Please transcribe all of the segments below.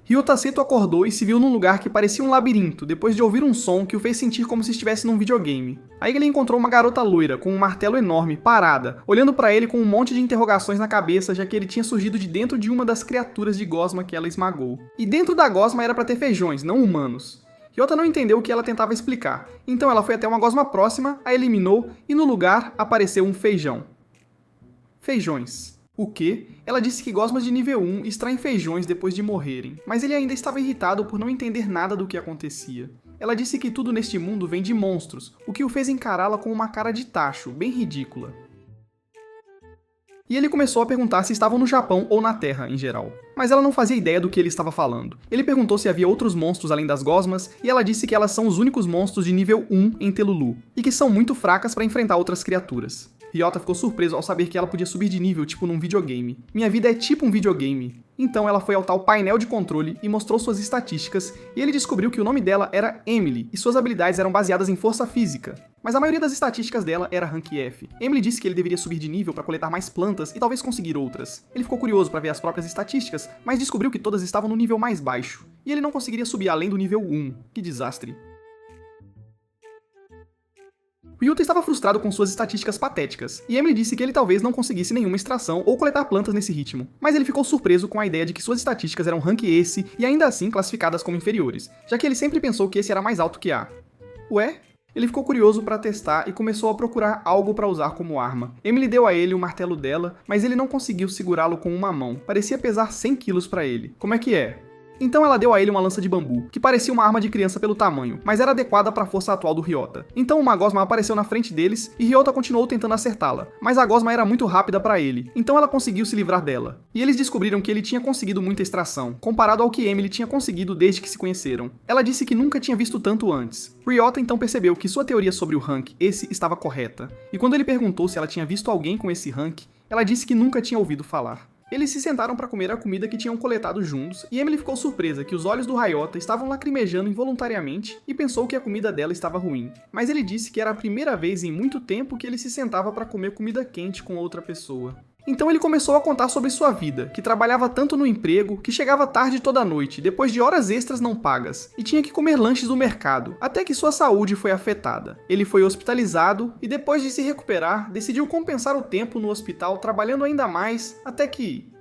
Ryota Seto acordou e se viu num lugar que parecia um labirinto, depois de ouvir um som que o fez sentir como se estivesse num videogame. Aí ele encontrou uma garota loira, com um martelo enorme, parada, olhando pra ele com um monte de interrogações na cabeça, já que ele tinha surgido de dentro de uma das criaturas de gosma que ela esmagou. E dentro da gosma era pra ter feijões, não humanos. Ryota não entendeu o que ela tentava explicar, então ela foi até uma gosma próxima, a eliminou e no lugar apareceu um feijão. Feijões. O quê? Ela disse que gosmas de nível 1 extraem feijões depois de morrerem, mas ele ainda estava irritado por não entender nada do que acontecia. Ela disse que tudo neste mundo vem de monstros, o que o fez encará-la com uma cara de tacho, bem ridícula. E ele começou a perguntar se estavam no Japão ou na Terra, em geral. Mas ela não fazia ideia do que ele estava falando. Ele perguntou se havia outros monstros além das gosmas, e ela disse que elas são os únicos monstros de nível 1 em Telulu, e que são muito fracas para enfrentar outras criaturas. Ryota ficou surpreso ao saber que ela podia subir de nível tipo num videogame. Minha vida é tipo um videogame. Então ela foi ao tal painel de controle e mostrou suas estatísticas, e ele descobriu que o nome dela era Emily, e suas habilidades eram baseadas em força física. Mas a maioria das estatísticas dela era Rank F. Emily disse que ele deveria subir de nível para coletar mais plantas e talvez conseguir outras. Ele ficou curioso para ver as próprias estatísticas, mas descobriu que todas estavam no nível mais baixo. E ele não conseguiria subir além do nível 1. Que desastre. Ryota estava frustrado com suas estatísticas patéticas, e Emily disse que ele talvez não conseguisse nenhuma extração ou coletar plantas nesse ritmo, mas ele ficou surpreso com a ideia de que suas estatísticas eram rank S e ainda assim classificadas como inferiores, já que ele sempre pensou que esse era mais alto que A. Ué? Ele ficou curioso para testar e começou a procurar algo para usar como arma. Emily deu a ele o martelo dela, mas ele não conseguiu segurá-lo com uma mão, parecia pesar 100 kg para ele. Como é que é? Então ela deu a ele uma lança de bambu, que parecia uma arma de criança pelo tamanho, mas era adequada para a força atual do Ryota. Então uma gosma apareceu na frente deles e Ryota continuou tentando acertá-la, mas a gosma era muito rápida para ele, então ela conseguiu se livrar dela. E eles descobriram que ele tinha conseguido muita extração, comparado ao que Emily tinha conseguido desde que se conheceram. Ela disse que nunca tinha visto tanto antes. Ryota então percebeu que sua teoria sobre o rank esse estava correta, e quando ele perguntou se ela tinha visto alguém com esse rank, ela disse que nunca tinha ouvido falar. Eles se sentaram para comer a comida que tinham coletado juntos, e Emily ficou surpresa que os olhos do Ryota estavam lacrimejando involuntariamente e pensou que a comida dela estava ruim. Mas ele disse que era a primeira vez em muito tempo que ele se sentava para comer comida quente com outra pessoa. Então ele começou a contar sobre sua vida, que trabalhava tanto no emprego, que chegava tarde toda noite, depois de horas extras não pagas, e tinha que comer lanches do mercado, até que sua saúde foi afetada. Ele foi hospitalizado e depois de se recuperar, decidiu compensar o tempo no hospital trabalhando ainda mais, até que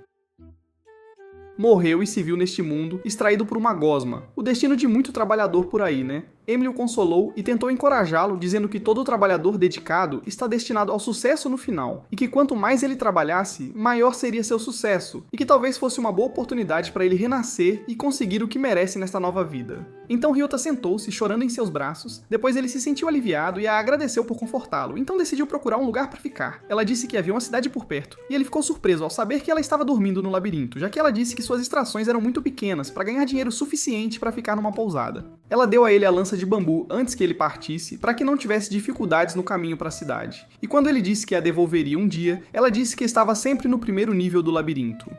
morreu e se viu neste mundo, extraído por uma gosma. O destino de muito trabalhador por aí, né? Emily o consolou e tentou encorajá-lo, dizendo que todo trabalhador dedicado está destinado ao sucesso no final, e que quanto mais ele trabalhasse, maior seria seu sucesso, e que talvez fosse uma boa oportunidade para ele renascer e conseguir o que merece nesta nova vida. Então Ryota sentou-se, chorando em seus braços, depois ele se sentiu aliviado e a agradeceu por confortá-lo, então decidiu procurar um lugar para ficar. Ela disse que havia uma cidade por perto, e ele ficou surpreso ao saber que ela estava dormindo no labirinto, já que ela disse que suas extrações eram muito pequenas para ganhar dinheiro suficiente para ficar numa pousada. Ela deu a ele a lança de bambu antes que ele partisse, para que não tivesse dificuldades no caminho para a cidade. E quando ele disse que a devolveria um dia, ela disse que estava sempre no primeiro nível do labirinto.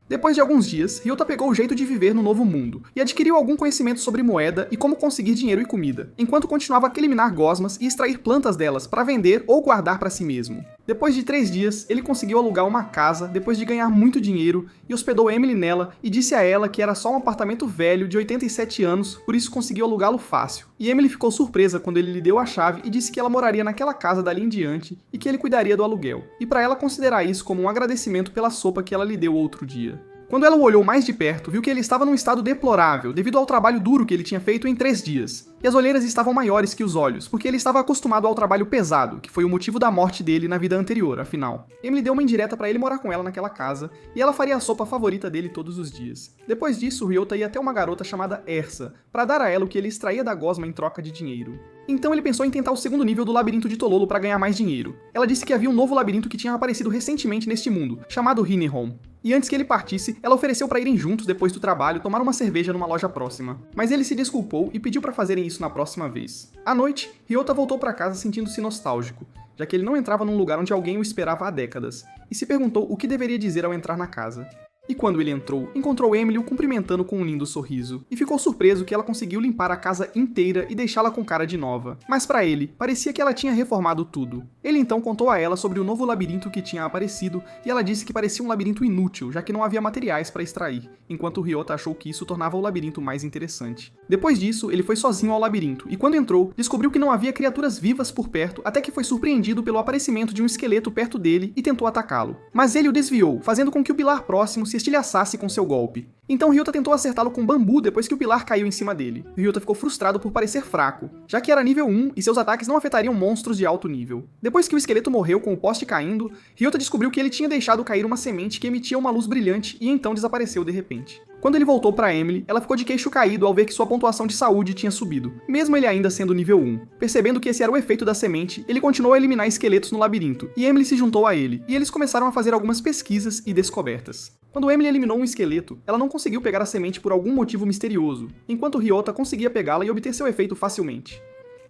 Depois de alguns dias, Ryota pegou o jeito de viver no novo mundo, e adquiriu algum conhecimento sobre moeda e como conseguir dinheiro e comida, enquanto continuava a eliminar gosmas e extrair plantas delas para vender ou guardar para si mesmo. Depois de 3 dias, ele conseguiu alugar uma casa depois de ganhar muito dinheiro e hospedou Emily nela e disse a ela que era só um apartamento velho de 87 anos, por isso conseguiu alugá-lo fácil. E Emily ficou surpresa quando ele lhe deu a chave e disse que ela moraria naquela casa dali em diante e que ele cuidaria do aluguel, e para ela considerar isso como um agradecimento pela sopa que ela lhe deu outro dia. Quando ela o olhou mais de perto, viu que ele estava num estado deplorável devido ao trabalho duro que ele tinha feito em 3 dias. E as olheiras estavam maiores que os olhos, porque ele estava acostumado ao trabalho pesado, que foi o motivo da morte dele na vida anterior, afinal. Emily deu uma indireta para ele morar com ela naquela casa, e ela faria a sopa favorita dele todos os dias. Depois disso, Ryota ia até uma garota chamada Ersa, para dar a ela o que ele extraía da gosma em troca de dinheiro. Então ele pensou em tentar o segundo nível do labirinto de Tololo para ganhar mais dinheiro. Ela disse que havia um novo labirinto que tinha aparecido recentemente neste mundo, chamado Hinehome. E antes que ele partisse, ela ofereceu para irem juntos depois do trabalho tomar uma cerveja numa loja próxima. Mas ele se desculpou e pediu para fazerem isso na próxima vez. À noite, Ryota voltou para casa sentindo-se nostálgico, já que ele não entrava num lugar onde alguém o esperava há décadas, e se perguntou o que deveria dizer ao entrar na casa. E quando ele entrou, encontrou Emily o cumprimentando com um lindo sorriso, e ficou surpreso que ela conseguiu limpar a casa inteira e deixá-la com cara de nova. Mas para ele, parecia que ela tinha reformado tudo. Ele então contou a ela sobre o novo labirinto que tinha aparecido, e ela disse que parecia um labirinto inútil, já que não havia materiais para extrair, enquanto Ryota achou que isso tornava o labirinto mais interessante. Depois disso, ele foi sozinho ao labirinto, e quando entrou, descobriu que não havia criaturas vivas por perto, até que foi surpreendido pelo aparecimento de um esqueleto perto dele e tentou atacá-lo. Mas ele o desviou, fazendo com que o pilar próximo se estilhaçasse com seu golpe. Então Ryota tentou acertá-lo com bambu depois que o pilar caiu em cima dele. Ryota ficou frustrado por parecer fraco, já que era nível 1 e seus ataques não afetariam monstros de alto nível. Depois que o esqueleto morreu com o poste caindo, Ryota descobriu que ele tinha deixado cair uma semente que emitia uma luz brilhante e então desapareceu de repente. Quando ele voltou para Emily, ela ficou de queixo caído ao ver que sua pontuação de saúde tinha subido, mesmo ele ainda sendo nível 1. Percebendo que esse era o efeito da semente, ele continuou a eliminar esqueletos no labirinto, e Emily se juntou a ele, e eles começaram a fazer algumas pesquisas e descobertas. Quando Emily eliminou um esqueleto, ela não conseguiu pegar a semente por algum motivo misterioso, enquanto Ryota conseguia pegá-la e obter seu efeito facilmente.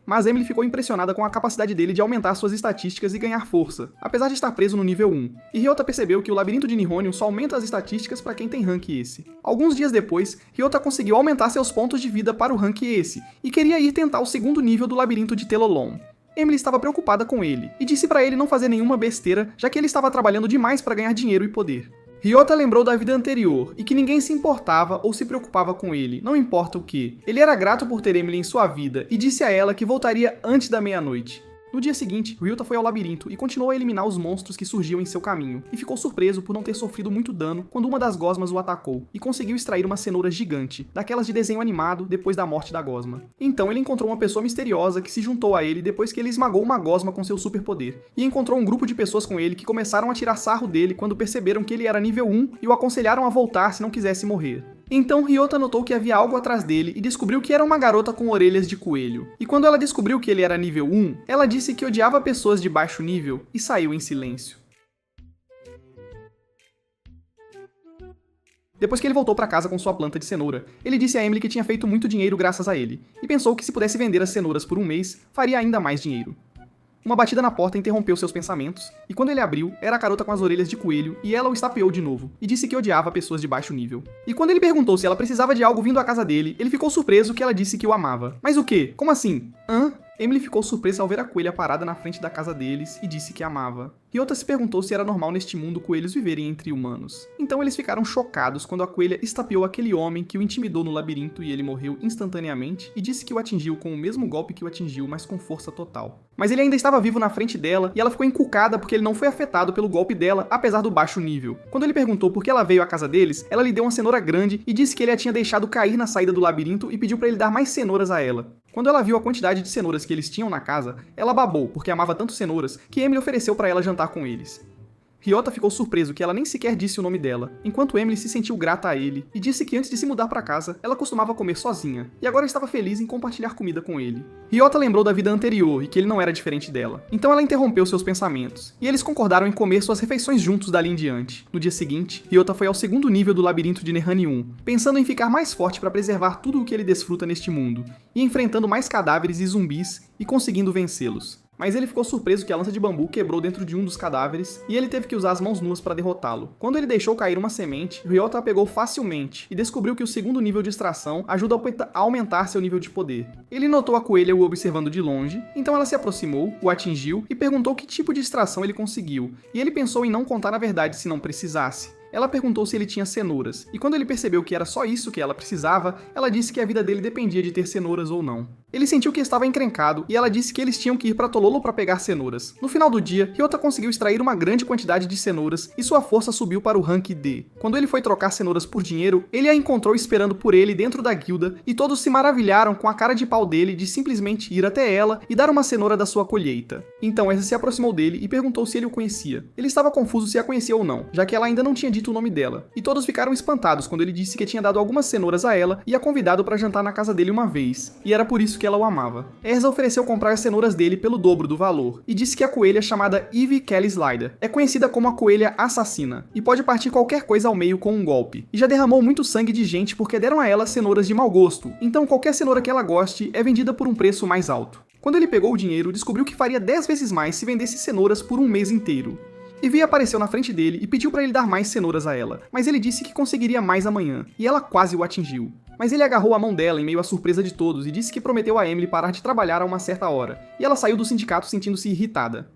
Mas Emily ficou impressionada com a capacidade dele de aumentar suas estatísticas e ganhar força, apesar de estar preso no nível 1. E Ryota percebeu que o labirinto de Nihonium só aumenta as estatísticas para quem tem rank esse. Alguns dias depois, Ryota conseguiu aumentar seus pontos de vida para o rank esse, e queria ir tentar o segundo nível do labirinto de Telolon. Emily estava preocupada com ele, e disse para ele não fazer nenhuma besteira, já que ele estava trabalhando demais para ganhar dinheiro e poder. Ryota lembrou da vida anterior, e que ninguém se importava ou se preocupava com ele, não importa o que. Ele era grato por ter Emily em sua vida, e disse a ela que voltaria antes da meia-noite. No dia seguinte, Ryota foi ao labirinto e continuou a eliminar os monstros que surgiam em seu caminho, e ficou surpreso por não ter sofrido muito dano quando uma das gosmas o atacou, e conseguiu extrair uma cenoura gigante, daquelas de desenho animado depois da morte da gosma. Então ele encontrou uma pessoa misteriosa que se juntou a ele depois que ele esmagou uma gosma com seu superpoder, e encontrou um grupo de pessoas com ele que começaram a tirar sarro dele quando perceberam que ele era nível 1 e o aconselharam a voltar se não quisesse morrer. Então Ryota notou que havia algo atrás dele e descobriu que era uma garota com orelhas de coelho. E quando ela descobriu que ele era nível 1, ela disse que odiava pessoas de baixo nível e saiu em silêncio. Depois que ele voltou para casa com sua planta de cenoura, ele disse a Emily que tinha feito muito dinheiro graças a ele, e pensou que se pudesse vender as cenouras por um mês, faria ainda mais dinheiro. Uma batida na porta interrompeu seus pensamentos, e quando ele abriu, era a garota com as orelhas de coelho, e ela o estapeou de novo, e disse que odiava pessoas de baixo nível. E quando ele perguntou se ela precisava de algo vindo à casa dele, ele ficou surpreso que ela disse que o amava. Mas o quê? Como assim? Hã? Emily ficou surpresa ao ver a coelha parada na frente da casa deles e disse que amava. Ryota se perguntou se era normal neste mundo coelhos viverem entre humanos. Então eles ficaram chocados quando a coelha estapeou aquele homem que o intimidou no labirinto e ele morreu instantaneamente e disse que o atingiu com o mesmo golpe que o atingiu, mas com força total. Mas ele ainda estava vivo na frente dela e ela ficou encucada porque ele não foi afetado pelo golpe dela, apesar do baixo nível. Quando ele perguntou por que ela veio à casa deles, ela lhe deu uma cenoura grande e disse que ele a tinha deixado cair na saída do labirinto e pediu para ele dar mais cenouras a ela. Quando ela viu a quantidade de cenouras que eles tinham na casa, ela babou, porque amava tanto cenouras, que Emily ofereceu para ela jantar com eles. Ryota ficou surpreso que ela nem sequer disse o nome dela, enquanto Emily se sentiu grata a ele, e disse que antes de se mudar para casa, ela costumava comer sozinha, e agora estava feliz em compartilhar comida com ele. Ryota lembrou da vida anterior e que ele não era diferente dela, então ela interrompeu seus pensamentos, e eles concordaram em comer suas refeições juntos dali em diante. No dia seguinte, Ryota foi ao segundo nível do labirinto de Nehanium, pensando em ficar mais forte para preservar tudo o que ele desfruta neste mundo, e enfrentando mais cadáveres e zumbis, e conseguindo vencê-los. Mas ele ficou surpreso que a lança de bambu quebrou dentro de um dos cadáveres e ele teve que usar as mãos nuas para derrotá-lo. Quando ele deixou cair uma semente, Ryota a pegou facilmente e descobriu que o segundo nível de extração ajuda a aumentar seu nível de poder. Ele notou a coelha o observando de longe, então ela se aproximou, o atingiu e perguntou que tipo de extração ele conseguiu, e ele pensou em não contar a verdade se não precisasse. Ela perguntou se ele tinha cenouras, e quando ele percebeu que era só isso que ela precisava, ela disse que a vida dele dependia de ter cenouras ou não. Ele sentiu que estava encrencado e ela disse que eles tinham que ir para Tololo para pegar cenouras. No final do dia, Ryota conseguiu extrair uma grande quantidade de cenouras e sua força subiu para o rank D. Quando ele foi trocar cenouras por dinheiro, ele a encontrou esperando por ele dentro da guilda e todos se maravilharam com a cara de pau dele de simplesmente ir até ela e dar uma cenoura da sua colheita. Então essa se aproximou dele e perguntou se ele o conhecia. Ele estava confuso se a conhecia ou não, já que ela ainda não tinha dito o nome dela. E todos ficaram espantados quando ele disse que tinha dado algumas cenouras a ela e a convidado para jantar na casa dele uma vez, e era por isso que ela o amava. Erza ofereceu comprar as cenouras dele pelo dobro do valor, e disse que a coelha chamada Eve Kelly Slider é conhecida como a coelha assassina, e pode partir qualquer coisa ao meio com um golpe, e já derramou muito sangue de gente porque deram a ela cenouras de mau gosto, então qualquer cenoura que ela goste é vendida por um preço mais alto. Quando ele pegou o dinheiro, descobriu que faria 10 vezes mais se vendesse cenouras por um mês inteiro. Ivy apareceu na frente dele e pediu para ele dar mais cenouras a ela, mas ele disse que conseguiria mais amanhã, e ela quase o atingiu. Mas ele agarrou a mão dela em meio à surpresa de todos e disse que prometeu a Emily parar de trabalhar a uma certa hora, e ela saiu do sindicato sentindo-se irritada.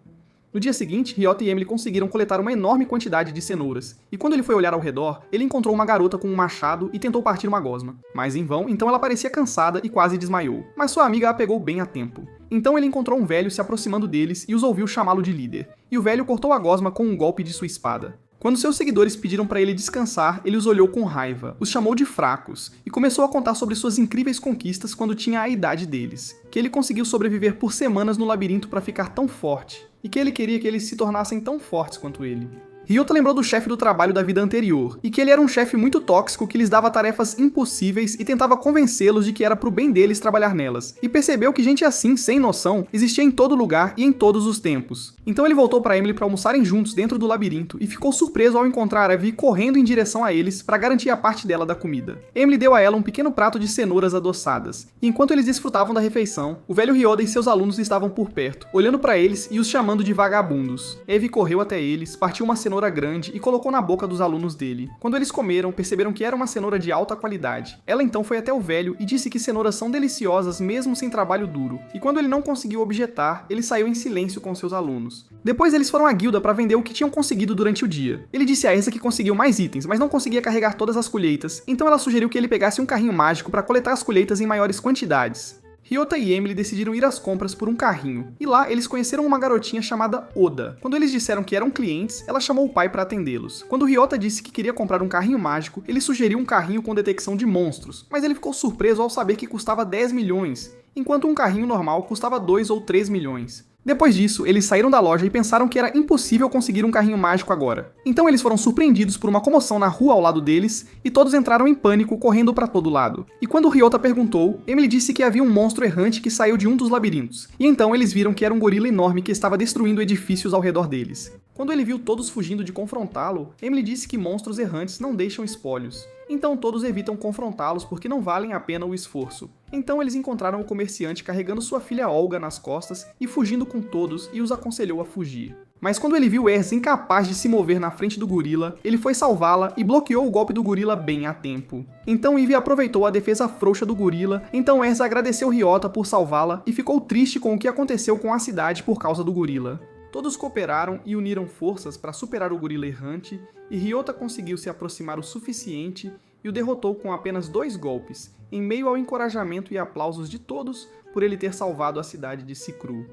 No dia seguinte, Ryota e Emily conseguiram coletar uma enorme quantidade de cenouras, e quando ele foi olhar ao redor, ele encontrou uma garota com um machado e tentou partir uma gosma. Mas em vão, então ela parecia cansada e quase desmaiou, mas sua amiga a pegou bem a tempo. Então ele encontrou um velho se aproximando deles e os ouviu chamá-lo de líder, e o velho cortou a gosma com um golpe de sua espada. Quando seus seguidores pediram para ele descansar, ele os olhou com raiva, os chamou de fracos, e começou a contar sobre suas incríveis conquistas quando tinha a idade deles, que ele conseguiu sobreviver por semanas no labirinto para ficar tão forte, e que ele queria que eles se tornassem tão fortes quanto ele. Ryota lembrou do chefe do trabalho da vida anterior, e que ele era um chefe muito tóxico que lhes dava tarefas impossíveis e tentava convencê-los de que era pro bem deles trabalhar nelas, e percebeu que gente assim, sem noção, existia em todo lugar e em todos os tempos. Então ele voltou para Emily para almoçarem juntos dentro do labirinto e ficou surpreso ao encontrar Ivy correndo em direção a eles para garantir a parte dela da comida. Emily deu a ela um pequeno prato de cenouras adoçadas, e enquanto eles desfrutavam da refeição, o velho Ryota e seus alunos estavam por perto, olhando para eles e os chamando de vagabundos. Ivy correu até eles, partiu uma cenoura grande e colocou na boca dos alunos dele. Quando eles comeram, perceberam que era uma cenoura de alta qualidade. Ela então foi até o velho e disse que cenouras são deliciosas mesmo sem trabalho duro, e quando ele não conseguiu objetar, ele saiu em silêncio com seus alunos. Depois eles foram à guilda para vender o que tinham conseguido durante o dia. Ele disse a Erza que conseguiu mais itens, mas não conseguia carregar todas as colheitas, então ela sugeriu que ele pegasse um carrinho mágico para coletar as colheitas em maiores quantidades. Ryota e Emily decidiram ir às compras por um carrinho, e lá eles conheceram uma garotinha chamada Oda. Quando eles disseram que eram clientes, ela chamou o pai para atendê-los. Quando Ryota disse que queria comprar um carrinho mágico, ele sugeriu um carrinho com detecção de monstros, mas ele ficou surpreso ao saber que custava 10 milhões, enquanto um carrinho normal custava 2 ou 3 milhões. Depois disso, eles saíram da loja e pensaram que era impossível conseguir um carrinho mágico agora. Então eles foram surpreendidos por uma comoção na rua ao lado deles, e todos entraram em pânico, correndo para todo lado. E quando Ryota perguntou, Emily disse que havia um monstro errante que saiu de um dos labirintos, e então eles viram que era um gorila enorme que estava destruindo edifícios ao redor deles. Quando ele viu todos fugindo de confrontá-lo, Emily disse que monstros errantes não deixam espólios. Então todos evitam confrontá-los porque não valem a pena o esforço. Então eles encontraram o comerciante carregando sua filha Olga nas costas e fugindo com todos, e os aconselhou a fugir. Mas quando ele viu Erza incapaz de se mover na frente do gorila, ele foi salvá-la e bloqueou o golpe do gorila bem a tempo. Então Ivy aproveitou a defesa frouxa do gorila, então Erza agradeceu Ryota por salvá-la e ficou triste com o que aconteceu com a cidade por causa do gorila. Todos cooperaram e uniram forças para superar o gorila errante, e Ryota conseguiu se aproximar o suficiente e o derrotou com apenas 2 golpes, em meio ao encorajamento e aplausos de todos por ele ter salvado a cidade de Sikru.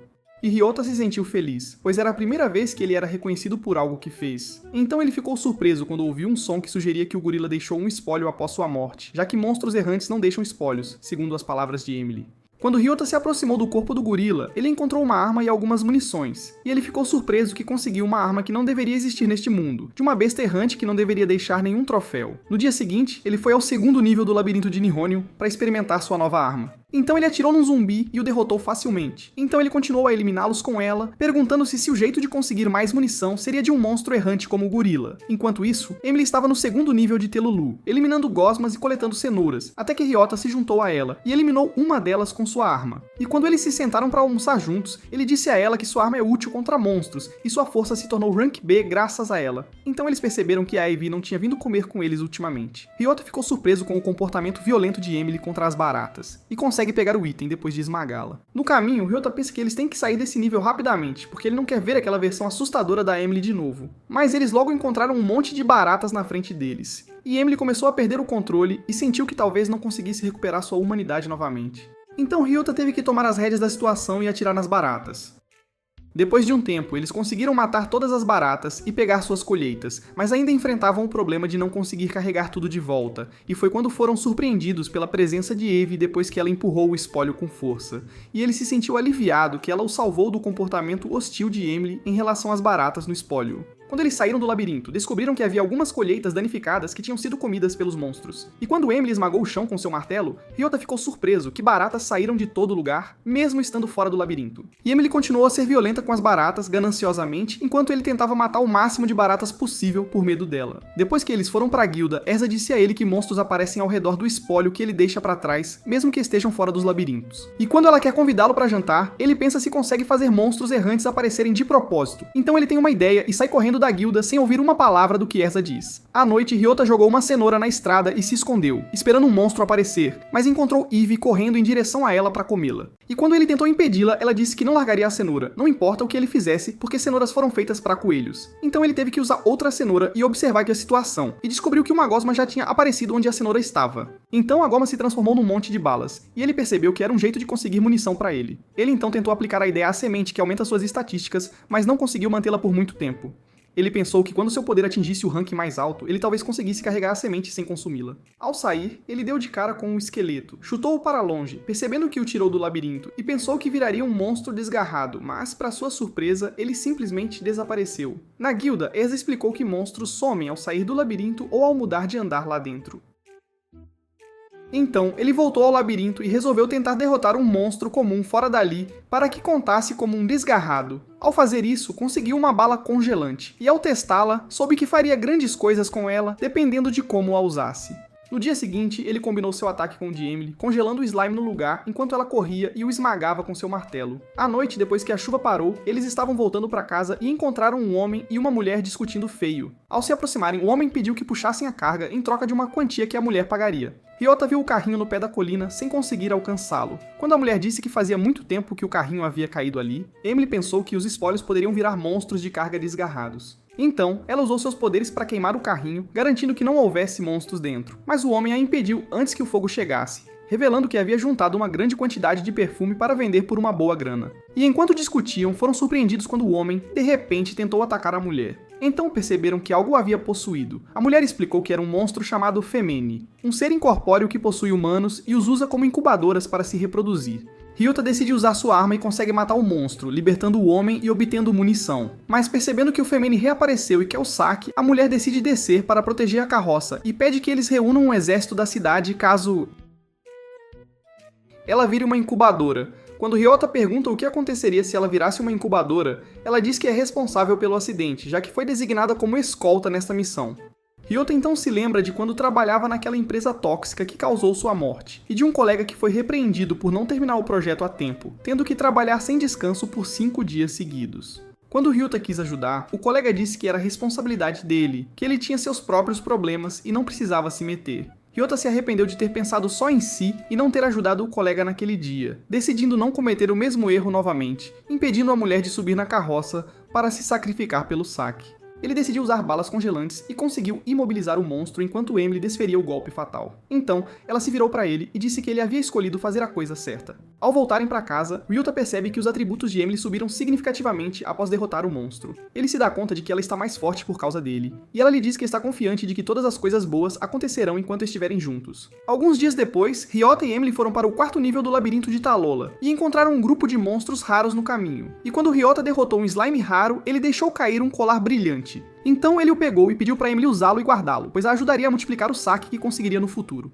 E Ryota se sentiu feliz, pois era a primeira vez que ele era reconhecido por algo que fez. Então ele ficou surpreso quando ouviu um som que sugeria que o gorila deixou um espólio após sua morte, já que monstros errantes não deixam espólios, segundo as palavras de Emily. Quando Ryota se aproximou do corpo do gorila, ele encontrou uma arma e algumas munições, e ele ficou surpreso que conseguiu uma arma que não deveria existir neste mundo, de uma besta errante que não deveria deixar nenhum troféu. No dia seguinte, ele foi ao 2º nível do labirinto de Nihonium para experimentar sua nova arma. Então ele atirou num zumbi e o derrotou facilmente. Então ele continuou a eliminá-los com ela, perguntando-se se o jeito de conseguir mais munição seria de um monstro errante como o gorila. Enquanto isso, Emily estava no 2º nível de Telulu, eliminando gosmas e coletando cenouras, até que Ryota se juntou a ela e eliminou uma delas com sua arma. E quando eles se sentaram para almoçar juntos, ele disse a ela que sua arma é útil contra monstros, e sua força se tornou Rank B graças a ela. Então eles perceberam que a Ivy não tinha vindo comer com eles ultimamente. Ryota ficou surpreso com o comportamento violento de Emily contra as baratas, e consegue pegar o item depois de esmagá-la. No caminho, Ryota pensa que eles têm que sair desse nível rapidamente, porque ele não quer ver aquela versão assustadora da Emily de novo. Mas eles logo encontraram um monte de baratas na frente deles, e Emily começou a perder o controle e sentiu que talvez não conseguisse recuperar sua humanidade novamente. Então Ryota teve que tomar as rédeas da situação e atirar nas baratas. Depois de um tempo, eles conseguiram matar todas as baratas e pegar suas colheitas, mas ainda enfrentavam o problema de não conseguir carregar tudo de volta, e foi quando foram surpreendidos pela presença de Ivy depois que ela empurrou o espólio com força, e ele se sentiu aliviado que ela o salvou do comportamento hostil de Emily em relação às baratas no espólio. Quando eles saíram do labirinto, descobriram que havia algumas colheitas danificadas que tinham sido comidas pelos monstros. E quando Emily esmagou o chão com seu martelo, Ryota ficou surpreso que baratas saíram de todo lugar, mesmo estando fora do labirinto. E Emily continuou a ser violenta com as baratas, gananciosamente, enquanto ele tentava matar o máximo de baratas possível por medo dela. Depois que eles foram pra guilda, Erza disse a ele que monstros aparecem ao redor do espólio que ele deixa pra trás, mesmo que estejam fora dos labirintos. E quando ela quer convidá-lo pra jantar, ele pensa se consegue fazer monstros errantes aparecerem de propósito. Então ele tem uma ideia e sai correndo correndo da guilda sem ouvir uma palavra do que Erza diz. À noite, Ryota jogou uma cenoura na estrada e se escondeu, esperando um monstro aparecer, mas encontrou Eve correndo em direção a ela para comê-la. E quando ele tentou impedi-la, ela disse que não largaria a cenoura, não importa o que ele fizesse, porque cenouras foram feitas para coelhos. Então ele teve que usar outra cenoura e observar a situação, e descobriu que uma gosma já tinha aparecido onde a cenoura estava. Então a gosma se transformou num monte de balas, e ele percebeu que era um jeito de conseguir munição para ele. Ele então tentou aplicar a ideia à semente que aumenta suas estatísticas, mas não conseguiu mantê-la por muito tempo. Ele pensou que quando seu poder atingisse o rank mais alto, ele talvez conseguisse carregar a semente sem consumi-la. Ao sair, ele deu de cara com um esqueleto, chutou-o para longe, percebendo que o tirou do labirinto, e pensou que viraria um monstro desgarrado, mas, para sua surpresa, ele simplesmente desapareceu. Na guilda, Erza explicou que monstros somem ao sair do labirinto ou ao mudar de andar lá dentro. Então, ele voltou ao labirinto e resolveu tentar derrotar um monstro comum fora dali para que contasse como um desgarrado. Ao fazer isso, conseguiu uma bala congelante, e ao testá-la, soube que faria grandes coisas com ela, dependendo de como a usasse. No dia seguinte, ele combinou seu ataque com o de Emily, congelando o slime no lugar enquanto ela corria e o esmagava com seu martelo. À noite, depois que a chuva parou, eles estavam voltando para casa e encontraram um homem e uma mulher discutindo feio. Ao se aproximarem, o homem pediu que puxassem a carga em troca de uma quantia que a mulher pagaria. Ryota viu o carrinho no pé da colina sem conseguir alcançá-lo. Quando a mulher disse que fazia muito tempo que o carrinho havia caído ali, Emily pensou que os espólios poderiam virar monstros de carga desgarrados. Então, ela usou seus poderes para queimar o carrinho, garantindo que não houvesse monstros dentro. Mas o homem a impediu antes que o fogo chegasse, revelando que havia juntado uma grande quantidade de perfume para vender por uma boa grana. E enquanto discutiam, foram surpreendidos quando o homem, de repente, tentou atacar a mulher. Então perceberam que algo o havia possuído. A mulher explicou que era um monstro chamado Femeni, um ser incorpóreo que possui humanos e os usa como incubadoras para se reproduzir. Ryota decide usar sua arma e consegue matar o monstro, libertando o homem e obtendo munição. Mas percebendo que o Femeni reapareceu e quer o saque, a mulher decide descer para proteger a carroça e pede que eles reúnam um exército da cidade caso ela vire uma incubadora. Quando Ryota pergunta o que aconteceria se ela virasse uma incubadora, ela diz que é responsável pelo acidente, já que foi designada como escolta nesta missão. Ryota então se lembra de quando trabalhava naquela empresa tóxica que causou sua morte, e de um colega que foi repreendido por não terminar o projeto a tempo, tendo que trabalhar sem descanso por 5 dias seguidos. Quando Ryota quis ajudar, o colega disse que era responsabilidade dele, que ele tinha seus próprios problemas e não precisava se meter. Ryota se arrependeu de ter pensado só em si e não ter ajudado o colega naquele dia, decidindo não cometer o mesmo erro novamente, impedindo a mulher de subir na carroça para se sacrificar pelo saque. Ele decidiu usar balas congelantes e conseguiu imobilizar o monstro enquanto Emily desferia o golpe fatal. Então, ela se virou para ele e disse que ele havia escolhido fazer a coisa certa. Ao voltarem para casa, Ryota percebe que os atributos de Emily subiram significativamente após derrotar o monstro. Ele se dá conta de que ela está mais forte por causa dele, e ela lhe diz que está confiante de que todas as coisas boas acontecerão enquanto estiverem juntos. Alguns dias depois, Ryota e Emily foram para o 4º nível do labirinto de Talola, e encontraram um grupo de monstros raros no caminho. E quando Ryota derrotou um slime raro, ele deixou cair um colar brilhante. Então ele o pegou e pediu para Emily usá-lo e guardá-lo, pois a ajudaria a multiplicar o saque que conseguiria no futuro.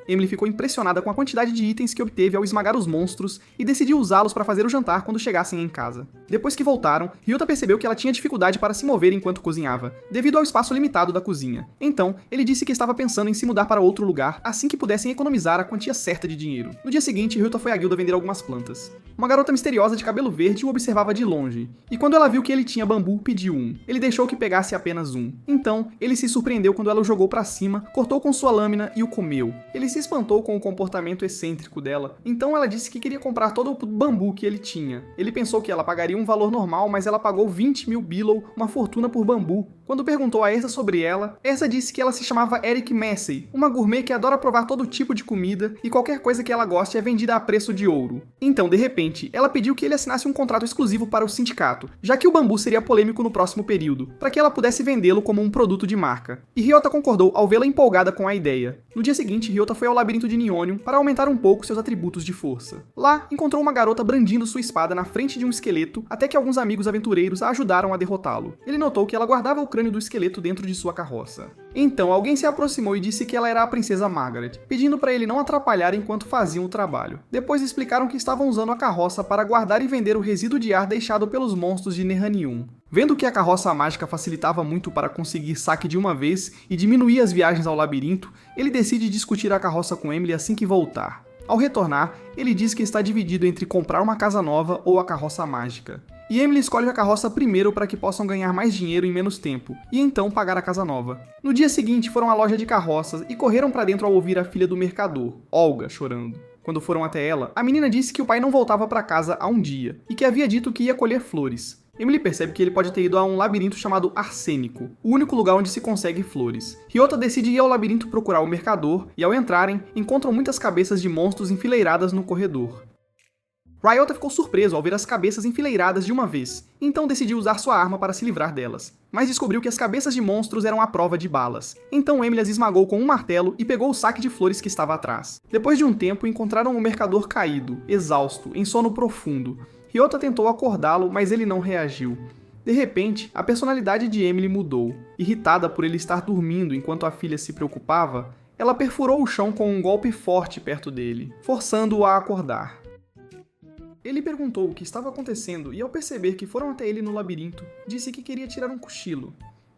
Emily ficou impressionada com a quantidade de itens que obteve ao esmagar os monstros e decidiu usá-los para fazer o jantar quando chegassem em casa. Depois que voltaram, Ryota percebeu que ela tinha dificuldade para se mover enquanto cozinhava, devido ao espaço limitado da cozinha. Então, ele disse que estava pensando em se mudar para outro lugar assim que pudessem economizar a quantia certa de dinheiro. No dia seguinte, Ryota foi à guilda vender algumas plantas. Uma garota misteriosa de cabelo verde o observava de longe, e quando ela viu que ele tinha bambu, pediu um. Ele deixou que pegasse apenas um. Então, ele se surpreendeu quando ela o jogou para cima, cortou com sua lâmina e o comeu. Ele se espantou com o comportamento excêntrico dela, então ela disse que queria comprar todo o bambu que ele tinha. Ele pensou que ela pagaria um valor normal, mas ela pagou 20.000 billow, uma fortuna por bambu. Quando perguntou a Erza sobre ela, Erza disse que ela se chamava Eric Massey, uma gourmet que adora provar todo tipo de comida e qualquer coisa que ela goste é vendida a preço de ouro. Então, de repente, ela pediu que ele assinasse um contrato exclusivo para o sindicato, já que o bambu seria polêmico no próximo período, para que ela pudesse vendê-lo como um produto de marca. E Ryota concordou ao vê-la empolgada com a ideia. No dia seguinte, Ryota foi ao labirinto de Nionium para aumentar um pouco seus atributos de força. Lá, encontrou uma garota brandindo sua espada na frente de um esqueleto, até que alguns amigos aventureiros a ajudaram a derrotá-lo. Ele notou que ela guardava o crânio do esqueleto dentro de sua carroça. Então, alguém se aproximou e disse que ela era a princesa Margaret, pedindo para ele não atrapalhar enquanto faziam o trabalho. Depois explicaram que estavam usando a carroça para guardar e vender o resíduo de ar deixado pelos monstros de Neranium. Vendo que a carroça mágica facilitava muito para conseguir saque de uma vez e diminuir as viagens ao labirinto, ele decide discutir a carroça com Emily assim que voltar. Ao retornar, ele diz que está dividido entre comprar uma casa nova ou a carroça mágica. e Emily escolhe a carroça primeiro para que possam ganhar mais dinheiro em menos tempo, e então pagar a casa nova. No dia seguinte foram à loja de carroças e correram para dentro ao ouvir a filha do mercador, Olga, chorando. Quando foram até ela, a menina disse que o pai não voltava para casa há um dia, e que havia dito que ia colher flores. Emily percebe que ele pode ter ido a um labirinto chamado Arsênico, o único lugar onde se consegue flores. Ryota decide ir ao labirinto procurar o mercador, e ao entrarem, encontram muitas cabeças de monstros enfileiradas no corredor. Ryota ficou surpreso ao ver as cabeças enfileiradas de uma vez, então decidiu usar sua arma para se livrar delas. Mas descobriu que as cabeças de monstros eram à prova de balas. Então Emily as esmagou com um martelo e pegou o saque de flores que estava atrás. Depois de um tempo, encontraram o mercador caído, exausto, em sono profundo. Ryota tentou acordá-lo, mas ele não reagiu. De repente, a personalidade de Emily mudou. Irritada por ele estar dormindo enquanto a filha se preocupava, ela perfurou o chão com um golpe forte perto dele, forçando-o a acordar. Ele perguntou o que estava acontecendo e, ao perceber que foram até ele no labirinto, disse que queria tirar um cochilo.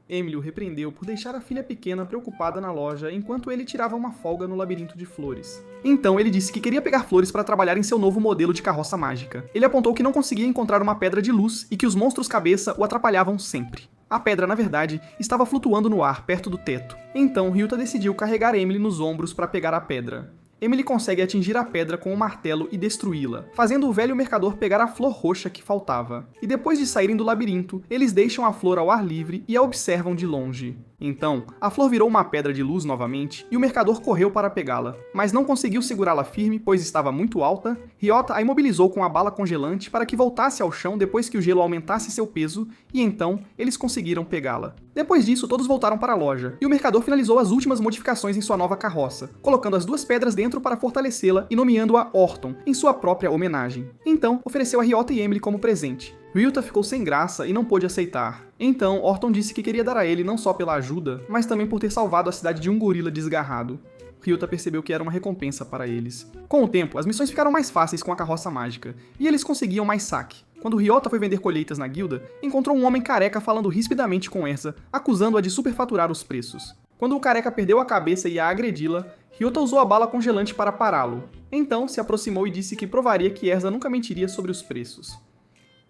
Emily o repreendeu por deixar a filha pequena preocupada na loja enquanto ele tirava uma folga no labirinto de flores. Então ele disse que queria pegar flores para trabalhar em seu novo modelo de carroça mágica. Ele apontou que não conseguia encontrar uma pedra de luz e que os monstros cabeça o atrapalhavam sempre. A pedra, na verdade, estava flutuando no ar perto do teto. Então Ryota decidiu carregar Emily nos ombros para pegar a pedra. Emily consegue atingir a pedra com o martelo e destruí-la, fazendo o velho mercador pegar a flor roxa que faltava. E depois de saírem do labirinto, eles deixam a flor ao ar livre e a observam de longe. Então, a flor virou uma pedra de luz novamente e o mercador correu para pegá-la, mas não conseguiu segurá-la firme pois estava muito alta. Ryota a imobilizou com a bala congelante para que voltasse ao chão depois que o gelo aumentasse seu peso e então eles conseguiram pegá-la. Depois disso, todos voltaram para a loja e o mercador finalizou as últimas modificações em sua nova carroça, colocando as duas pedras dentro para fortalecê-la e nomeando-a Orton em sua própria homenagem. Então, ofereceu a Ryota e Emily como presente. Ryota ficou sem graça e não pôde aceitar. Então, Orton disse que queria dar a ele não só pela ajuda, mas também por ter salvado a cidade de um gorila desgarrado. Ryota percebeu que era uma recompensa para eles. Com o tempo, as missões ficaram mais fáceis com a carroça mágica, e eles conseguiam mais saque. Quando Ryota foi vender colheitas na guilda, encontrou um homem careca falando rispidamente com Erza, acusando-a de superfaturar os preços. Quando o careca perdeu a cabeça e ia agredi-la, Ryota usou a bala congelante para pará-lo. Então, se aproximou e disse que provaria que Erza nunca mentiria sobre os preços.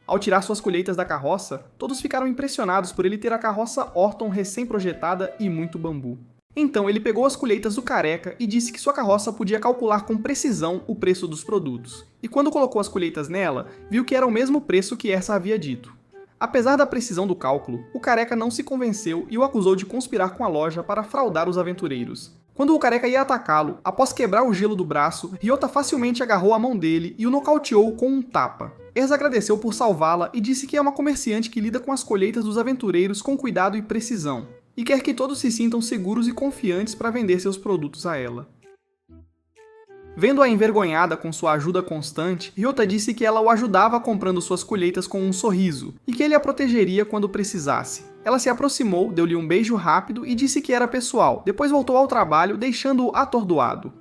Ao tirar suas colheitas da carroça, todos ficaram impressionados por ele ter a carroça Orton recém-projetada e muito bambu. Então ele pegou as colheitas do careca e disse que sua carroça podia calcular com precisão o preço dos produtos. E quando colocou as colheitas nela, viu que era o mesmo preço que Erza havia dito. Apesar da precisão do cálculo, o careca não se convenceu e o acusou de conspirar com a loja para fraudar os aventureiros. Quando o careca ia atacá-lo, após quebrar o gelo do braço, Ryota facilmente agarrou a mão dele e o nocauteou com um tapa. Erza agradeceu por salvá-la e disse que é uma comerciante que lida com as colheitas dos aventureiros com cuidado e precisão, e quer que todos se sintam seguros e confiantes para vender seus produtos a ela. Vendo-a envergonhada com sua ajuda constante, Ryota disse que ela o ajudava comprando suas colheitas com um sorriso, e que ele a protegeria quando precisasse. Ela se aproximou, deu-lhe um beijo rápido e disse que era pessoal, depois voltou ao trabalho, deixando-o atordoado.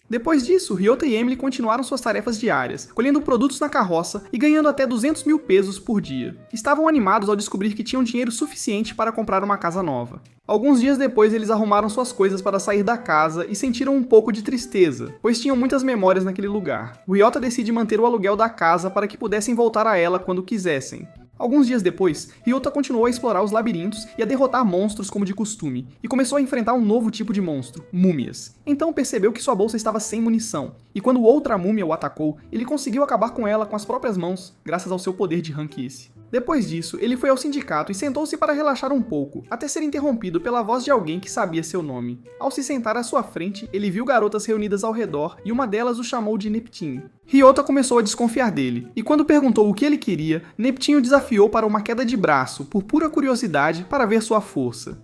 Depois disso, Ryota e Emily continuaram suas tarefas diárias, colhendo produtos na carroça e ganhando até 200 mil pesos por dia. Estavam animados ao descobrir que tinham dinheiro suficiente para comprar uma casa nova. Alguns dias depois, eles arrumaram suas coisas para sair da casa e sentiram um pouco de tristeza, pois tinham muitas memórias naquele lugar. Ryota decide manter o aluguel da casa para que pudessem voltar a ela quando quisessem. Alguns dias depois, Ryota continuou a explorar os labirintos e a derrotar monstros como de costume, e começou a enfrentar um novo tipo de monstro, múmias. Então percebeu que sua bolsa estava sem munição, e quando outra múmia o atacou, ele conseguiu acabar com ela com as próprias mãos, graças ao seu poder de ranquice. Depois disso, ele foi ao sindicato e sentou-se para relaxar um pouco, até ser interrompido pela voz de alguém que sabia seu nome. Ao se sentar à sua frente, ele viu garotas reunidas ao redor e uma delas o chamou de Neptune. Ryota começou a desconfiar dele, e quando perguntou o que ele queria, Neptune o desafiou para uma queda de braço, por pura curiosidade, para ver sua força.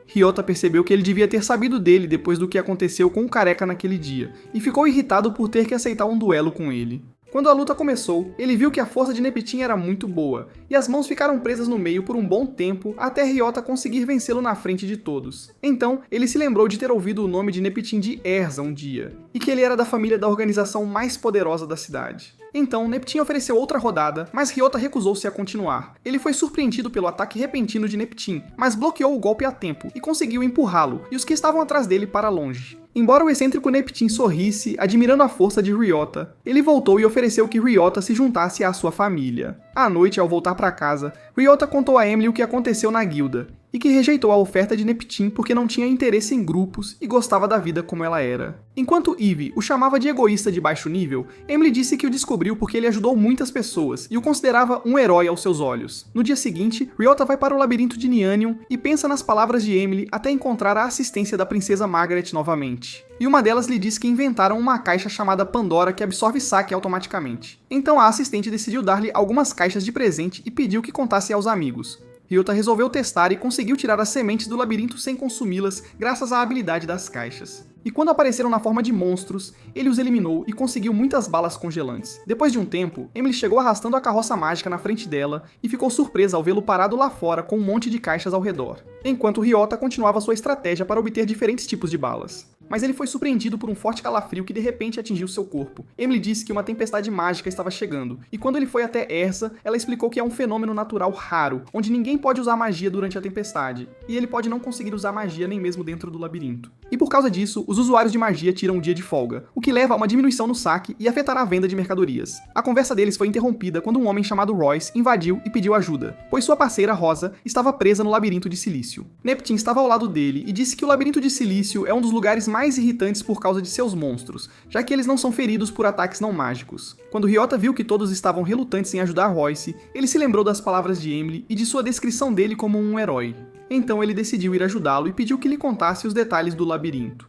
Ryota percebeu que ele devia ter sabido dele depois do que aconteceu com o careca naquele dia, e ficou irritado por ter que aceitar um duelo com ele. Quando a luta começou, ele viu que a força de Neptune era muito boa, e as mãos ficaram presas no meio por um bom tempo até Ryota conseguir vencê-lo na frente de todos. Então, ele se lembrou de ter ouvido o nome de Neptune de Erza um dia, e que ele era da família da organização mais poderosa da cidade. Então, Neptune ofereceu outra rodada, mas Ryota recusou-se a continuar. Ele foi surpreendido pelo ataque repentino de Neptune, mas bloqueou o golpe a tempo e conseguiu empurrá-lo e os que estavam atrás dele para longe. Embora o excêntrico Neptune sorrisse, admirando a força de Ryota, ele voltou e ofereceu que Ryota se juntasse à sua família. À noite, ao voltar para casa, Ryota contou a Emily o que aconteceu na guilda, e que rejeitou a oferta de Neptune porque não tinha interesse em grupos e gostava da vida como ela era. Enquanto Eve o chamava de egoísta de baixo nível, Emily disse que o descobriu porque ele ajudou muitas pessoas e o considerava um herói aos seus olhos. No dia seguinte, Ryota vai para o labirinto de Nianium e pensa nas palavras de Emily até encontrar a assistência da princesa Margaret novamente. E uma delas lhe diz que inventaram uma caixa chamada Pandora que absorve saque automaticamente. Então a assistente decidiu dar-lhe algumas caixas de presente e pediu que contasse aos amigos. Ryota resolveu testar e conseguiu tirar as sementes do labirinto sem consumi-las graças à habilidade das caixas. E quando apareceram na forma de monstros, ele os eliminou e conseguiu muitas balas congelantes. Depois de um tempo, Emily chegou arrastando a carroça mágica na frente dela e ficou surpresa ao vê-lo parado lá fora com um monte de caixas ao redor, enquanto Ryota continuava sua estratégia para obter diferentes tipos de balas. Mas ele foi surpreendido por um forte calafrio que de repente atingiu seu corpo. Emily disse que uma tempestade mágica estava chegando, e quando ele foi até Erza, ela explicou que é um fenômeno natural raro, onde ninguém pode usar magia durante a tempestade, e ele pode não conseguir usar magia nem mesmo dentro do labirinto. E por causa disso, os usuários de magia tiram um dia de folga, o que leva a uma diminuição no saque e afetará a venda de mercadorias. A conversa deles foi interrompida quando um homem chamado Royce invadiu e pediu ajuda, pois sua parceira Rosa estava presa no labirinto de silício. Neptune estava ao lado dele e disse que o labirinto de silício é um dos lugares mais irritantes por causa de seus monstros, já que eles não são feridos por ataques não mágicos. Quando Ryota viu que todos estavam relutantes em ajudar Royce, ele se lembrou das palavras de Emily e de sua descrição dele como um herói. Então ele decidiu ir ajudá-lo e pediu que lhe contasse os detalhes do labirinto.